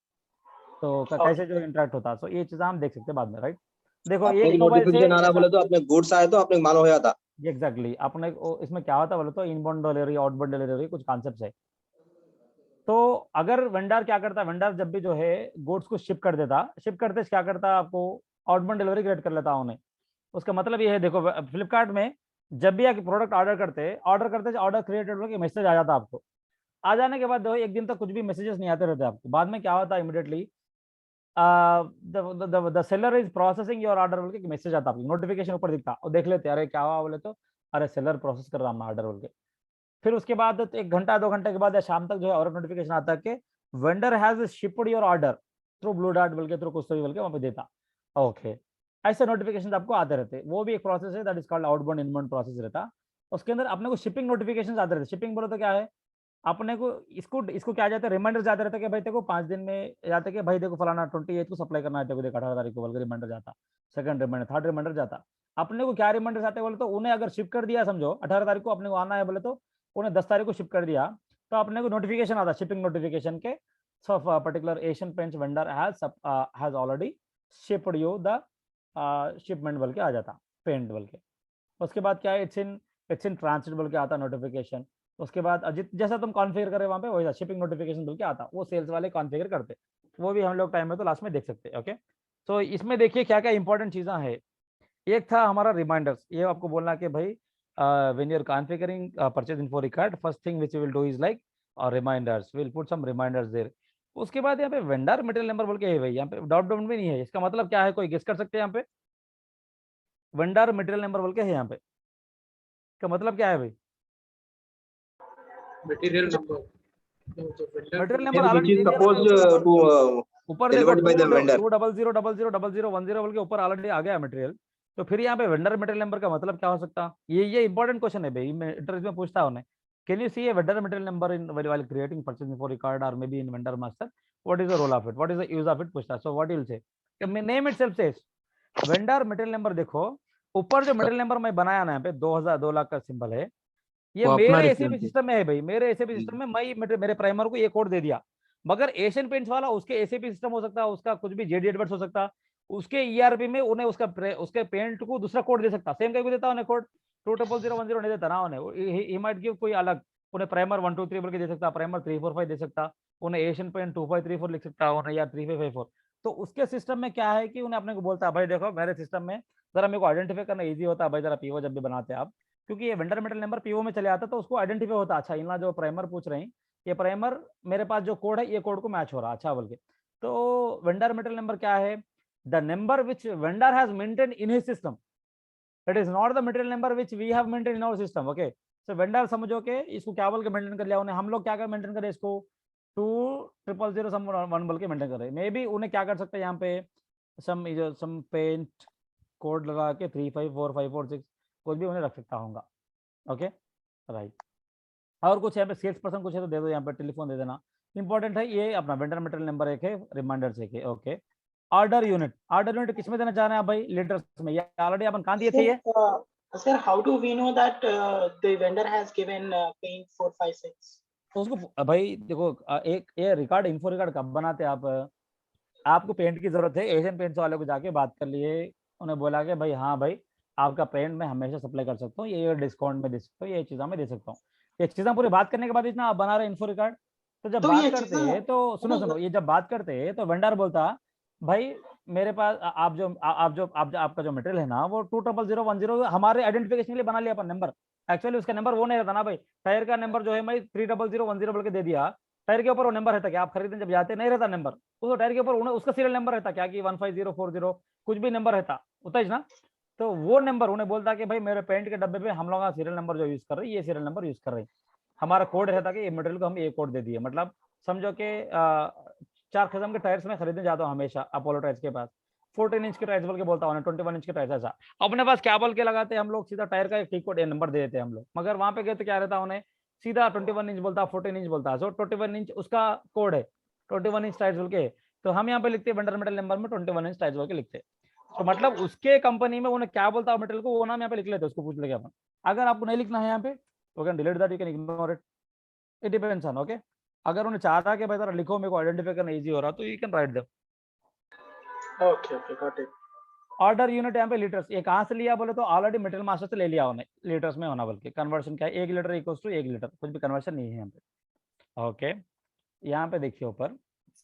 तो कैसे जो इंटरेक्ट होता, तो ये चीजें हम देख सकते हैं बाद में, राइट। देखो ये नोटिफिकेशन आ रहा बोले तो अपने गुड्स आए तो अपने माल हो जाता। एग्जैक्टली अपने इसमें क्या होता बोले तो इनबाउंड डिलीवरी आउटबाउंड डिलीवरी कुछ कॉन्सेप्ट्स है। तो अगर वेंडर क्या करता है, वेंडर जब भी जो है गुड्स को शिप कर देता, शिप करते क्या करता है, आपको आउटबाउंड डिलीवरी क्रिएट कर लेता उन्हें। उसका मतलब ये है, देखो फ्लिपकार्ट में जब भी आप प्रोडक्ट ऑर्डर करते ऑर्डर क्रिएटेड होकर मैसेज आ जाता आपको, आ जाने के बाद एक दिन तक कुछ भी मैसेजेस नहीं आते रहते आपको, बाद में क्या होता है immediately the seller is processing your order बोल के मैसेज आता है, आपकी नोटिफिकेशन ऊपर दिखता, और देख लेते अरे क्या हुआ बोले तो अरे सेलर प्रोसेस कर रहा अपना ऑर्डर बोल के। फिर उसके बाद 1 घंटा 2 घंटे के बाद या शाम तक जो है और नोटिफिकेशन आता है कि vendor has shipped your order through blue dot बोल के, थ्रू कुछ तो भी बोल के वहां पे देता। ओके, ऐसे नोटिफिकेशन आपको आते रहते, वो भी एक प्रोसेस है, that is called outbound inbound process रहता। उसके अंदर अपने को शिपिंग नोटिफिकेशन आते रहते। शिपिंग बोलो तो क्या है, अपने को इसको क्या जाता है, रिमाइंडर जाते रहता है कि भाई देखो 5 दिन में जाते कि भाई देखो फलाना 28 को सप्लाई करना है, देखो 18 तारीख को बोल के रिमाइंडर जाता, सेकंड रिमाइंडर, थर्ड रिमाइंडर जाता। अपने को क्या रिमाइंडर आते बोले तो उन्हें अगर शिप कर दिया, समझो 18 तारीख को अपने को आना है बोले तो उन्हें 10 तारीख को शिप कर दिया, तो अपने को नोटिफिकेशन आता, शिपिंग नोटिफिकेशन के so particular Asian paints vendor has already shipped you the shipment बोल के आ जाता, पेंट बोल के। उसके बाद क्या है, इट्स इन ट्रांसिट बोल के आता नोटिफिकेशन। उसके बाद अजित जैसा तुम कॉन्फ़िगर करे वहां पे वही शिपिंग नोटिफिकेशन बोल के आता, वो सेल्स वाले कॉन्फ़िगर करते, वो भी हम लोग टाइम में तो लास्ट में देख सकते हैं। ओके, तो इसमें देखिए क्या क्या इंपॉर्टेंट चीज़ें हैं। एक था हमारा रिमाइंडर्स, ये आपको बोलना कि भाई when you are configuring purchase info record, first thing which you will do is like reminders, will put some reminders there. उसके बाद यहाँ पे वेंडर मटेरियल नंबर बोल के है भाई, यहाँ पे डॉट डॉट में नहीं है, इसका मतलब क्या है, कोई गेस कर सकते हैं यहाँ पे? वेंडर मटेरियल नंबर बोल के है यहाँ पे, इसका मतलब क्या है भाई? Material number. Material number which already is supposed to ऊपर देखो delivered by the vendor. 200000010 बोल के ऊपर ऑलरेडी आ गया मटेरियल। तो फिर यहाँ पे वेंडर मटेरियल नंबर का मतलब क्या हो सकता? ये इंपॉर्टेंट क्वेश्चन है भाई, मैं इंटरव्यू में पूछता हूँ। Can you see a vendor material number in while creating purchase info record और maybe in vendor master? What is the role of it, what is the use of it पूछता। So what you will say, name itself says vendor material number. देखो ऊपर जो material number मैं बनाया ना, यहाँ पे 2 लाख का सिंबल है, ये मेरे एसीपी सिस्टम में है भाई, मेरे एसीपी सिस्टम में मैं मेरे प्राइमर को ये कोड दे दिया। मगर एशियन पेंट्स वाला उसके एसीपी सिस्टम हो सकता है, उसका कुछ भी जेडी एडवर्ड्स हो सकता, उसके ईआरपी में उन्हें उसके पेंट को दूसरा कोड दे सकता, सेम कहीं देता उन्हें कोड 20010 नहीं देता ना उन्हें, ही माइट गिव कोई अलग, उन्हें प्राइमर 1 2 3 बोल के दे सकता, प्राइमर 3 4 5 दे सकता, उन्हें एशियन पेंट 2 5 3 4 लिख सकता उन्हें, या 3 5 5 4। तो उसके सिस्टम में क्या है कि उन्हें अपने को बोलता है भाई देखो मेरे सिस्टम में जरा मेरे को आइडेंटिफाई करना ईजी होता है भाई, जरा पीओ जब भी बनाते हैं आप, क्योंकि ये वेंडर मेटल नंबर पीओ में चले आता तो उसको आइडेंटिफाई होता, अच्छा इनला जो प्राइमर पूछ रहे हैं ये प्राइमर मेरे पास जो कोड है ये कोड को मैच हो रहा, अच्छा बोल के। तो वेंडर मेटल नंबर क्या है? The number which vendor has maintain in his system, it is not the material number which we have maintain in our system. Okay, so vendor समझो के इसको क्या बोल के मेंटेन कर लिया उन्हें, हम लोग क्या कर मेंटेन करें इसको 20001 बोल के मेंटेन कर रहे, मे बी उन्हें क्या कर सकते हैं यहाँ पे सम पेंट कोड लगा के 354546 कुछ भी उन्हें रख सकता होगा। ओके राइट, और कुछ यहाँ पे सेल्स पर्सन कुछ है तो दे दो, यहाँ पे टेलीफोन दे देना, इंपॉर्टेंट है ये अपना वेंडर मटेरियल नंबर एक है, रिमाइंडर एक है। ओके, ऑर्डर यूनिट किस में देना चाह रहे हैं आप भाई? लीटर्स में, ये ऑलरेडी अपन कहाँ दिए थे ये? Sir, how do we know that the vendor has given paint 4 5 6? तो उसको भाई देखो एक ये रिकॉर्ड इन्फो रिकॉर्ड कब बनाते हैं आप? आपको पेंट की जरूरत है, एशियन पेंट्स वाले को जाके बात कर लिए, उन्हें बोला कि भाई हाँ भाई आपका पेंट मैं हमेशा सप्लाई कर सकता हूँ, ये डिस्काउंट में दे सकता हूँ, ये चीज़ें मैं दे सकता हूँ। ये चीज़ें पूरी बात करने के बाद इतना आप बना रहे इन्फो रिकॉर्ड। तो जब तो बात ये करते चीज़ें- हैं तो सुनो ये जब बात करते हैं तो वेंडर बोलता भाई मेरे पास आपका जो मटेरियल है ना वो 20010 हमारे आइडेंटिफिकेशन के लिए बना लिया अपन नंबर, एक्चुअली उसका नंबर वो नहीं रहता ना भाई, टायर का नंबर जो है मैं 30010 बोल के दे दिया, टायर के ऊपर वो नंबर रहता क्या? आप खरीदने जब जाते नहीं रहता नंबर, उस टायर के ऊपर उसका सीरियल नंबर रहता क्या कि 15040 कुछ भी नंबर रहता होता है ना। तो वो नंबर उन्हें बोलता कि भाई मेरे पेंट के डब्बे पे हम लोग सीरियल नंबर जो यूज कर रहे हैं ये सीरियल नंबर यूज कर रहे हैं, हमारा कोड रहता कि ये मटेरियल को हम ये कोड दे दिए। मतलब समझो कि 4 किस्म के टायर्स में खरीदने जाता हूँ हमेशा अपोलो टायर्स के पास, 14 इंच के टायर्स बोल के बोलता हूँ, 21 इंच के टायर्स ऐसा अपने पास क्या बोल के लगाते हैं हम लोग, सीधा टायर का एक कोड नंबर दे देते हैं हम लोग। मगर वहां पे गए तो क्या रहता उन्हें सीधा 21 इंच बोलता, 14 इंच बोलता, सो 21 इंच उसका कोड है, 21 इंच टायर्स बोल के। तो हम यहाँ पे लिखते हैं वेंडर मेटल नंबर में 21 इंच टायर्स बोल के लिखते हैं। तो मतलब उसके कंपनी में उन्हें क्या बोलता है मटेरियल को वो नाम यहाँ पे लिख लेते, उसको पूछ लेंगे अपन। अगर आपको नहीं लिखना है यहाँ पे तो can delete that, you can ignore it, it depends on. Okay, अगर उन्हें चाहता है कि भाई जरा लिखो मेरे को आइडेंटिफाई करना इजी हो रहा तो you can write them. Okay, got it. Order unit यहाँ पे लीटर्स, ये कहाँ से लिया बोले तो ऑलरेडी मटेरियल मास्टर से ले लिया उन्हें, लीटर्स में होना, बल्कि कन्वर्शन क्या है 1 लीटर इक्वल्स टू 1 लीटर, कुछ भी कन्वर्शन नहीं है यहाँ पे। ओके, यहाँ पे देखिए ऊपर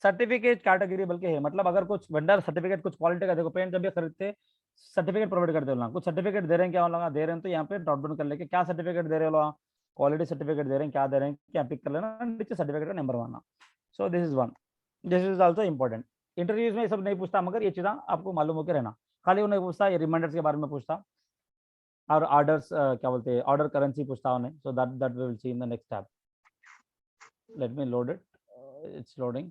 सर्टिफिकेट कैटेगरी बल्कि है, मतलब अगर कुछ वेंडर सर्टिफिकेट कुछ क्वालिटी का, देखो पेंट जब भी खरीदते सर्टिफिकेट प्रोवाइड करते हो, कुछ सर्टिफिकेट दे रहे हैं क्या लगा दे रहे हैं, तो यहाँ पे ड्रॉप डाउन कर लेके क्या सर्टिफिकेट दे रहे हो, क्वालिटी सर्टिफिकेट दे रहे हैं, क्या दे रहे हैं, क्या पिक कर लेना, नीचे सर्टिफिकेट का नंबर मानना। So this is one, this is also important. Interviews में ये सब नहीं पूछता, मगर ये चीज़ आपको मालूम होकर रहना, खाली उन्हें पूछता ये रिमाइंडर्स के बारे में पूछता और ऑर्डर्स क्या बोलते हैं ऑर्डर करेंसी पूछता उन्हें. So that we will see in the next tab. Let me load it, it's loading.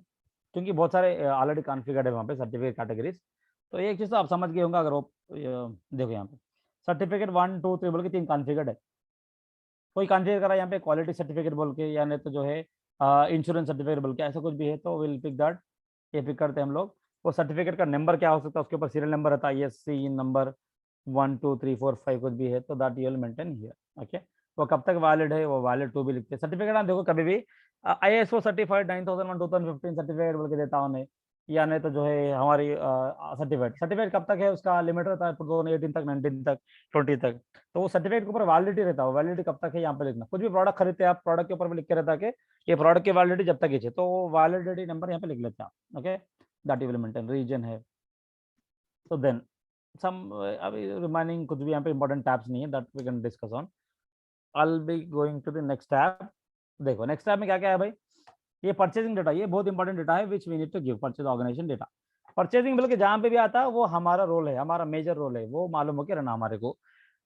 क्योंकि बहुत सारे ऑलरेडी कॉन्फ़िगर्ड है वहाँ पे सर्टिफिकेट कैटेगरीज. तो एक चीज़ तो आप समझ गए होंगे अगर वो देखो यहाँ पे सर्टिफिकेट 1 2 3 बोल के 3 कॉन्फ़िगर्ड है. कोई कॉन्फ़िगर करा यहाँ पे क्वालिटी सर्टिफिकेट बोल के या नहीं तो जो है इंश्योरेंस सर्टिफिकेट बोल के ऐसा कुछ भी है तो विल पिक दैट. ये पिक करते हैं हम लोग. वो सर्टिफिकेट का नंबर क्या हो सकता है, उसके ऊपर सीरियल नंबर रहता है, ESC नंबर 1 2 3 4 5 कुछ भी है तो that you will maintain here. Okay, वो कब तक वैलिड है, वो वैलिड टू भी लिखते हैं. सर्टिफिकेट आप देखो कभी भी ISO सर्टिफाइड 9001 2015 सर्टिफिकेट बोल के देता हूँ उन्हें, या नहीं तो जो है हमारी सर्टिफिकेट कब तक है उसका लिमिट रहता है 2018 तक 19 तक 20 तक. तो वो सर्टिफिकेट के ऊपर वैलिडिटी रहता है, वैलिडिटी कब तक है यहाँ पे लिखना. कुछ भी प्रोडक्ट खरीदते हैं आप, प्रोडक्ट के ऊपर भी लिख के रहता है कि ये प्रोडक्ट की वैलिडिटी जब तक ही है, तो वो वैलिडिटी नंबर यहाँ पे लिख लेते हैं. Okay, that you will maintain. Reason है तो देन सम अभी रिमाइनिंग कुछ भी यहाँ पे इंपॉर्टेंट टैब्स नहीं है, that we can discuss on. I'll be going to the next tab. देखो नेक्स्ट टैब में क्या क्या है भाई, ये परचेजिंग डेटा, ये बहुत इंपॉर्टेंट डेटा है which we need to give. Purchase organization data, purchasing बल्कि जहाँ पे भी आता है वो हमारा रोल है, हमारा मेजर रोल है, वो मालूम हो के रहना हमारे को.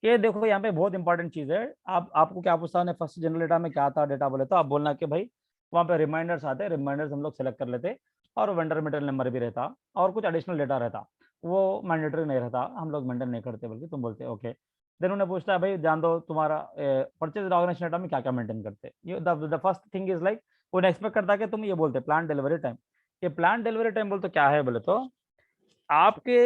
ये देखो यहाँ पे बहुत इंपॉर्टेंट चीज है. आपको क्या पूछता है फर्स्ट जनरल डेटा में क्या था डेटा बोले तो आप बोलना कि भाई वहाँ पे रिमाइंडर्स आते हैं, रिमाइंडर्स हम लोग सेलेक्ट कर लेते और वेंडर मटेरियल नंबर भी रहता और कुछ एडिशनल डेटा रहता, वो मैंडेटरी नहीं रहता, हम लोग मेंटेन नहीं करते बल्कि तुम बोलते ओके. देन उन्हें पूछता है भाई जान दो तुम्हारा परचेज ऑर्गेनाइजेशन डेटा में क्या क्या मेंटेन करते हैं. The first thing is like उन्हें एक्सपेक्ट करता है कि तुम ये बोलते प्लान डिलीवरी टाइम. ये प्लान डिलीवरी टाइम बोलते क्या है बोले तो आपके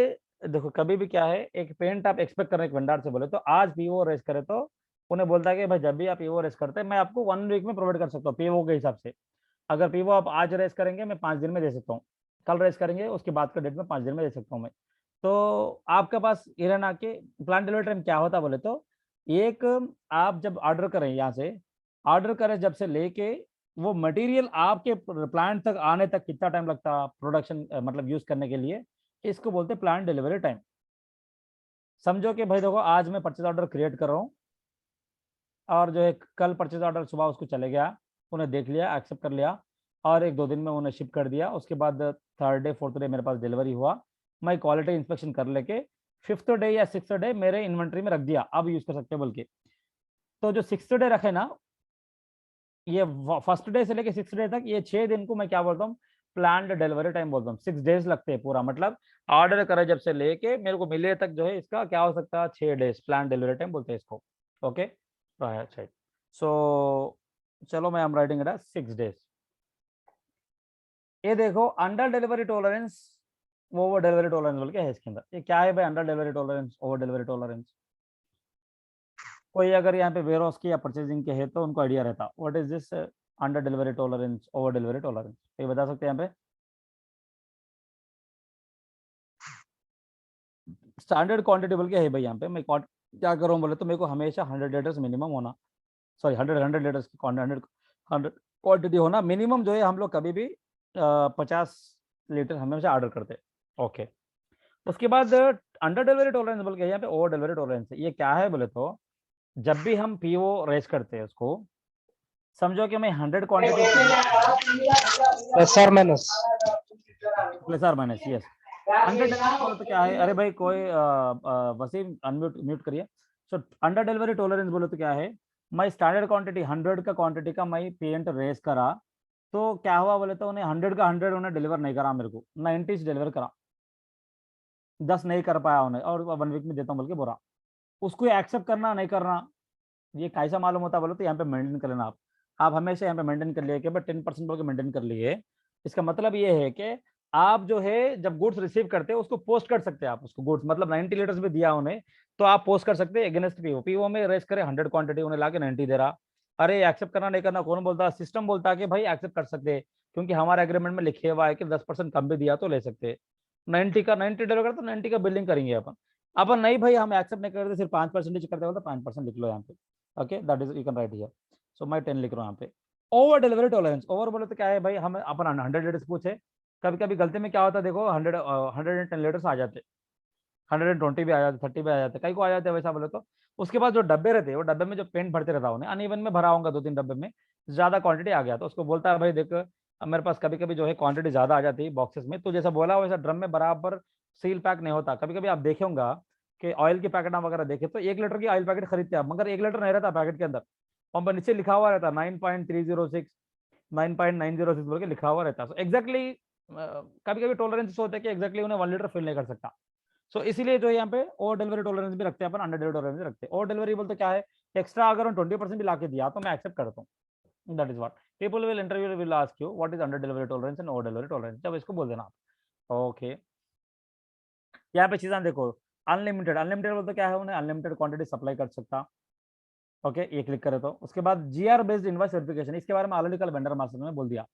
देखो कभी भी क्या है एक पेंट आप एक्सपेक्ट कर रहे हैं वेंडर से बोले तो आज पीओ रेस करे तो उन्हें बोलता है कि भाई जब भी आप पीओ रेस करते हैं मैं आपको 1 वीक में प्रोवाइड कर सकता हूँ पीओ के हिसाब से. अगर पीओ आप आज रेस करेंगे मैं 5 दिन में दे सकता हूँ, कल रेस करेंगे उसके बाद का डेट में 5 दिन में दे सकता हूँ मैं. तो आपके पास ये रहना कि प्लान डिलीवरी टाइम क्या होता बोले तो एक आप जब ऑर्डर करें यहाँ से ऑर्डर करें जब से लेके वो मटेरियल आपके प्लांट तक आने तक कितना टाइम लगता प्रोडक्शन मतलब यूज करने के लिए, इसको बोलते हैं प्लान डिलीवरी टाइम. समझो कि भाई देखो आज मैं परचेज ऑर्डर क्रिएट कर रहा हूँ और जो है कल परचेज ऑर्डर सुबह उसको चले गया, उन्हें देख लिया एक्सेप्ट कर लिया और 1-2 दिन में उन्हें शिप कर दिया. उसके बाद 3rd डे 4th डे मेरे पास डिलीवरी हुआ, मैं क्वालिटी इंस्पेक्शन कर लेके 5th डे या 6th डे मेरे इन्वेंट्री में रख दिया, अब यूज कर सकते बोल के. तो जो 6th डे रखे ना ये फर्स्ट डे से लेके 6th डे तक ये 6 दिन को मैं क्या बोलता हूँ प्लान्ड डिलीवरी टाइम बोलता हूँ. 6 डेज लगते हैं पूरा, मतलब ऑर्डर करे जब से लेके मेरे को मिले तक जो है इसका क्या हो सकता है 6 डेज प्लान डिलीवरी टाइम बोलते हैं इसको. Okay right. सो चलो मैं राइटिंग 6 डेज. ये देखो under delivery tolerance over delivery tolerance बोल के है इसके अंदर. ये क्या है भाई under delivery tolerance over delivery tolerance. कोई अगर यहाँ पे वेयर हाउस की या परचेजिंग के है तो उनको आइडिया रहता what is this under delivery tolerance over delivery tolerance, ये बता सकते हैं यहाँ पे. स्टैंडर्ड क्वांटिटी बोल के है भाई यहाँ पे मैं क्या कर रहा हूँ बोले तो मेरे को हमेशा 100 लीटर्स मिनिमम होना, सॉरी 100 लीटर्स की 100 क्वांटिटी होना मिनिमम जो है. हम लोग कभी भी 50 लीटर हमेशा ऑर्डर करते हैं. ओके, उसके बाद अंडर डिलीवरी टॉलरेंस बोल के यहाँ पे ओवर डिलीवरी टॉलरेंस है. ये क्या है बोले तो जब भी हम पीओ रेस करते हैं उसको समझो कि मैं 100 क्वांटिटी प्लस और माइनस यस 100 बोले तो क्या है. अरे भाई कोई वसीम अनम्यूट म्यूट करिए. सो अंडर डिलीवरी टॉलरेंस बोले तो क्या है मैं स्टैंडर्ड क्वांटिटी 100 का क्वांटिटी का मैं पेंट रेस करा तो क्या हुआ बोले तो उन्हें 100 का 100 उन्हें डिलीवर नहीं करा, मेरे को 90 डिलीवर करा, 10 नहीं कर पाया उन्हें और 1 वीक में देता हूँ बोल के बोला. उसको एक्सेप्ट करना नहीं करना ये कैसा मालूम होता बोलो तो यहाँ पे मेंटेन कर लेना. आप हमेशा यहाँ पे मेंटेन कर लिए कि 10% बोल के मेंटेन कर लिए. इसका मतलब ये है कि आप जो है जब गुड्स रिसीव करते हैं उसको पोस्ट कर सकते हैं आप उसको गुड्स मतलब 90 लीटर्स भी दिया उन्हें तो आप पोस्ट कर सकते हैं अगेंस्ट पीओ. पीओ में रेस करे 100 क्वांटिटी उन्हें लाके 90 दे रहा. अरे एक्सेप्ट करना नहीं करना कौन बोलता, सिस्टम बोलता है कि भाई एक्सेप्ट कर सकते हैं क्योंकि हमारे एग्रीमेंट में लिखे हुआ है कि 10% कम भी दिया तो ले सकते हैं. 90 का 90 डिलीवर करते 90 का बिलिंग करेंगे अपन नहीं भाई हम एक्सेप्ट नहीं करते सिर्फ 5% करते हो तो 5% लिख लो यहाँ पे. Okay that is you can write here. So मैं 10 लिख रहा हूँ यहाँ पे. ओवर डिलीवरी टॉलरेंस ओवर बोले तो क्या है भाई हम अपन 100 लीटर्स पूछे कभी कभी गलती में क्या होता है देखो 110 लीटर्स आ जाते 120 भी आ जाते 30 भी आ जाते कई को आ जाते हैं वैसा बोले तो. उसके बाद जो डब्बे रहते हैं वो डब्बे में जो पेंट भरते रहता उन्हें अनइवन में भरा होगा 2-3 डब्बे में ज्यादा क्वांटिटी आ गया तो उसको बोलता है भाई देख अब मेरे पास कभी कभी जो है क्वांटिटी ज्यादा आ जाती है बॉक्सेस में, तो जैसा बोला वैसा ड्रम में बराबर सील पैक नहीं होता। कभी कभी आप देखे होंगे कि ऑयल की पैकेट हम वगैरह देखे तो 1 लीटर की ऑयल पैकेट खरीदते हैं, मगर 1 लीटर नहीं रहता पैकेट के अंदर, पंप पर नीचे लिखा हुआ रहता 9.306 9.906 बोल के लिखा हुआ रहता है। एग्जैक्टली कभी कभी टॉलरेंस होते हैं कि एग्जैक्टली उन्हें 1 लीटर फिल नहीं कर सकता। सो इसीलिए जो यहाँ पे ओवर डिलीवरी टॉलरेंस भी रखते हैं अपन, अंडर डिलीवरी टॉलरेंस भी रखते हैं। ओवर डिलीवरी बोलते क्या है, एक्स्ट्रा अगर हम 20% भी ला के दिया तो मैं एक्सेप्ट करता हूँ। That is what people will interview will ask you what is under delivery tolerance and over delivery tolerance, जब इसको बोल देना आप। ओके यहाँ पे चीजें देखो, अनलिमिटेड, अनलिमिटेड बोलते क्या है, उन्हें अनलिमिटेड क्वांटिटी सप्लाई कर सकता। ओके ये क्लिक करे तो उसके बाद जीआर बेस्ड इनवॉइस वेरिफिकेशन, इसके बारे में ऑलरेडी कल वेंडर मास्टर में बोल दिया।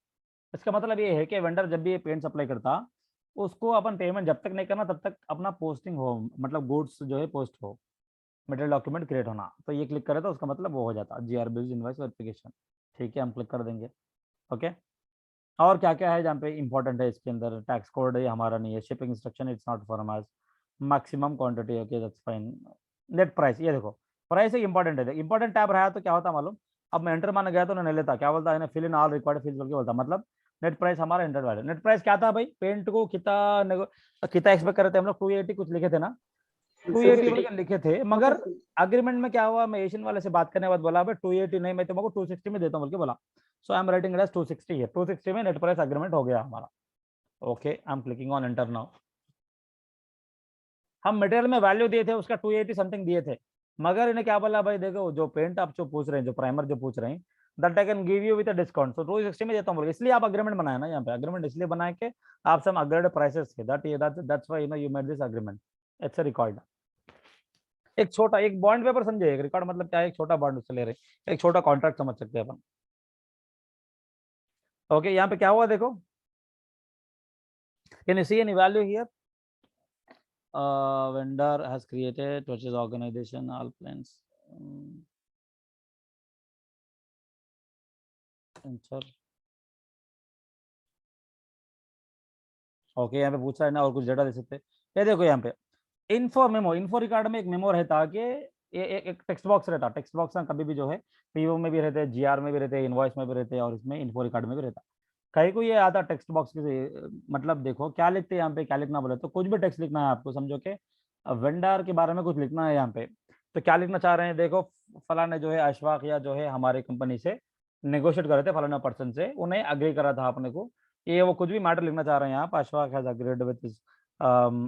इसका मतलब ये है कि वेंडर जब भी ये पेंट सप्लाई करता उसको अपन पेमेंट जब तक नहीं करना तब तक अपना पोस्टिंग हो, मतलब गुड्स जो है पोस्ट हो, मटेरियल डॉक्यूमेंट क्रिएट होना। तो ये क्लिक करे तो उसका मतलब वो हो जाता जीआर बेस्ड इनवॉइस वेरिफिकेशन। ठीक है हम क्लिक कर देंगे। ओके और क्या क्या है जहाँ पे इंपॉर्टेंट है इसके अंदर, टैक्स कोड है हमारा नहीं है, shipping instruction it's not formal, maximum quantity okay that's fine, net price, ये देखो प्राइस एक इंपॉर्टेंट है। इंपॉर्टेंट टैब रहा तो क्या होता मालूम, अब मैं एंटर माने गया तो नहीं लेता, क्या बोलता है fill in all required fields बोल के बोलता, मतलब नेट प्राइस हमारा एंटर वैल्यू। नेट प्राइस क्या था भाई, पेंट को कितना एक्सपेक्ट कर रहे थे हम लोग, 280 कुछ लिखे थे ना, 280 बोल के लिखे थे, मगर अग्रीमेंट में क्या हुआ, मैं एशियन वाले से बात करने के बाद बोला भाई 280 नहीं मैं तुमको 260 में देता हूँ बोल के बोला। So I am writing it as 260 है, 260 में नेट प्राइस अग्रीमेंट हो गया हमारा। Okay I am clicking on enter now. हम मटेरियल में वैल्यू दिए थे उसका 280 समथिंग दिए थे, मगर इन्हें क्या बोला भाई देखो जो पेंट आप जो पूछ रहे हैं, जो प्राइमर जो पूछ रहे हैं, that I can give you with a discount, so 260 में देता हूँ। इसलिए आप अग्रीमेंट बनाया ना, यहाँ पे अग्रीमेंट इसलिए बनाए कि आप सब अग्रेड प्राइसेस थे, that's why you made this agreement, it's a record. एक छोटा एक बॉन्ड पेपर समझे, एक रिकॉर्ड मतलब क्या है, एक छोटा बॉन्ड उससे ले रहे हैं, एक छोटा कॉन्ट्रैक्ट समझ सकते हैं अपन। ओके यहाँ पे क्या हुआ देखो, can you see any value here, vendor has created purchase organization all plans, enter। Okay यहाँ पे पूछ रहा है ना और कुछ डेटा दे सकते हैं, ये देखो यहाँ पे इन्फो मेमो, इन्फो रिकॉर्ड में एक मेमो रहता कि ये एक टेक्स्ट बॉक्स रहता, टेक्स्ट बॉक्स ना कभी भी जो है पीओ में भी रहते हैं, जीआर में भी रहते हैं, इनवॉइस में भी रहते हैं, और इसमें इन्फो रिकॉर्ड में भी रहता। कहीं को ये आता टेक्स्ट बॉक्स के, मतलब देखो क्या लिखते हैं यहाँ पे, क्या लिखना बोले तो कुछ भी टेक्स्ट लिखना है आपको, समझो कि वेंडर के बारे में कुछ लिखना है यहाँ पे, तो क्या लिखना चाह रहे हैं देखो, फलाने जो है अशफाक या जो है हमारे कंपनी से नेगोशिएट कर रहे थे फलाना पर्सन से, उन्हें अग्री करा था अपने को, ये वो कुछ भी मैटर लिखना चाह रहे हैं आप, Ashfaq has agreed with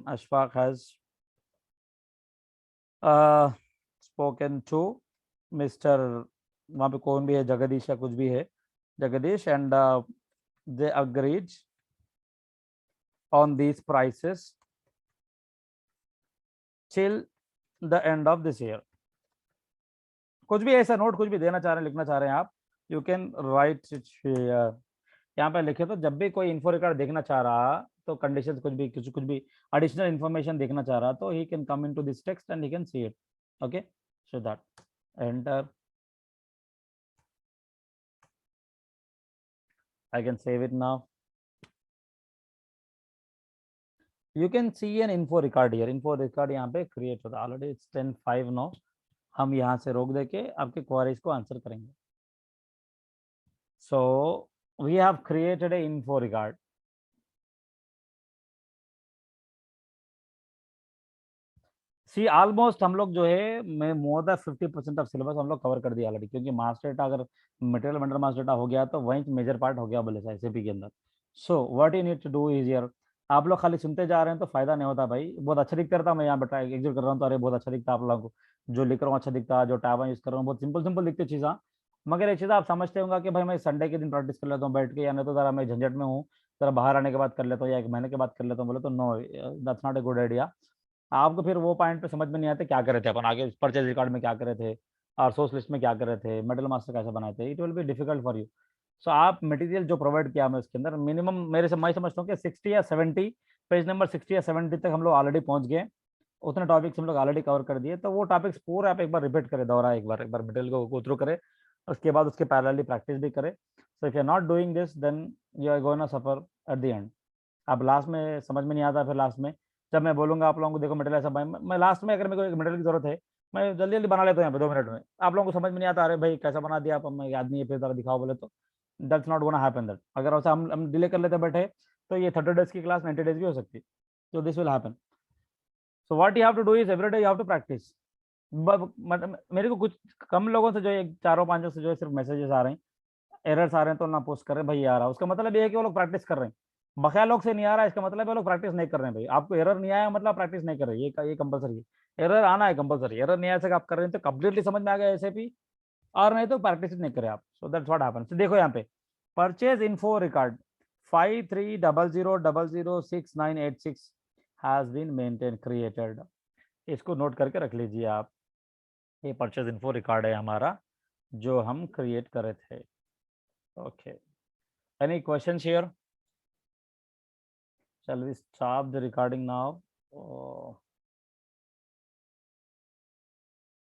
Ashfaq has spoken to mister, वहाँ पे कौन भी है जगदीश या कुछ भी है, Jagdish, and they agreed on these prices till the end of this year। कुछ भी ऐसा नोट कुछ भी देना चाह रहे हैं, लिखना चाह रहे हैं आप, you can right it here, यहाँ पे लिखे तो जब भी कोई इन्फो रिकॉर्ड देखना चाह रहा तो कंडीशन कुछ भी भी एडिशनल इन्फॉर्मेशन देखना चाह रहा तो he can come into this text and he can see it. Okay so that enter, I can save it now। You can see an info record here, info record यहाँ पे create होता है already, it's 10:05 now। हम यहाँ से रोक देके आपके क्वेरीज को आंसर करेंगे। So we have created a info record। See almost हम लोग जो है मैं मोर देन 50% ऑफ सिलेबस हम लोग कवर कर दिया ऑलरेडी, क्योंकि मास्टर डेटा अगर मटेरियल वेंडर मास्टर डेटा हो गया तो वहीं मेजर पार्ट हो गया बोले एसएपी के अंदर। So what you need to do is here, आप लोग खाली सुनते जा रहे हैं तो फायदा नहीं होता भाई, बहुत अच्छा दिखता रहता, मैं यहाँ बेटा एग्जिट कर रहा हूँ तो अरे बहुत अच्छा दिखता आप लोगों को, जो लिख रहा हूँ अच्छा दिखता, जो टैब यूज कर रहा हूँ बहुत सिंपल सिंपल दिखती चीज़ा, मगर एक चीज़ आप समझते होंगे कि भाई मैं संडे के दिन प्रैक्टिस कर लेता हूँ बैठ के, या नहीं तो जरा मैं झंझट में हूँ, जरा बाहर आने के बाद कर लेता हूँ या 1 महीने के बाद कर लेता हूँ, बोले तो no that's not a good idea. आपको फिर वो पॉइंट पे समझ में नहीं आते क्या कर रहे थे अपन आगे, परचेज रिकॉर्ड में क्या कर रहे थे और सोर्स लिस्ट में क्या कर रहे थे, मटेरियल मास्टर कैसे बनाए थे, it will be difficult for you. So आप मटेरियल जो प्रोवाइड किया मैं उसके अंदर मिनिमम मेरे से मैं समझता हूँ कि 60 या 70 पेज नंबर 60 या 70 तक हम लोग ऑलरेडी पहुंच गए, उतने टॉपिक्स हम लोग ऑलरेडी कवर कर दिए, तो वो टॉपिक्स पूरा आप एक बार रिपीट करें, दोहरा एक बार मटेरियल को गो थ्रू करें, उसके बाद उसके पैरेलली प्रैक्टिस भी करें। So if you are not doing this then you are going to suffer at the end. आप लास्ट में समझ में नहीं आता, फिर लास्ट में जब मैं बोलूंगा आप लोगों को देखो मटेरियल ऐसा, मैं लास्ट में अगर मेरे को एक मटेरियल की जरूरत है मैं जल्दी जल्दी बना लेता हूँ यहाँ पे 2 मिनट में, आप लोगों को समझ में नहीं आता अरे भाई कैसा बना दिया आप, मैं याद नहीं है फिर जरा दिखाओ बोले तो that's not gonna happen that. अगर वैसे हम डिले कर लेते बैठे तो ये 30 डेज की क्लास 90 डेज भी हो सकती है, तो this will happen. So what you have to do is every day you have to practice. मेरे को कुछ कम लोगों से जो है, 4-5 से जो है सिर्फ मैसेजेस आ रहे हैं, एरर्स आ रहे हैं तो ना पोस्ट कर रहे हैं, भाई आ रहा है, उसका मतलब ये है कि वो लोग प्रैक्टिस कर रहे हैं। बकाया लोग से नहीं आ रहा है, इसका मतलब है वो लोग प्रैक्टिस नहीं कर रहे हैं। भाई आपको एरर नहीं आया मतलब प्रैक्टिस नहीं कर रहे, ये कंपलसरी है। एरर आना है कंपलसरी, एरर नहीं आया आप कर रहे हैं तो कंप्लीटली समझ में आ गया एसएपी, और नहीं तो प्रैक्टिस नहीं करें आप। So that's what happens. देखो यहाँ पे purchase info record 5300006986 has been maintain created. इसको नोट करके रख लीजिए आप, ये परचेज इन्फो रिकॉर्ड है हमारा जो हम क्रिएट करे थे। Okay, any question here? Shall we stop the recording now? Oh.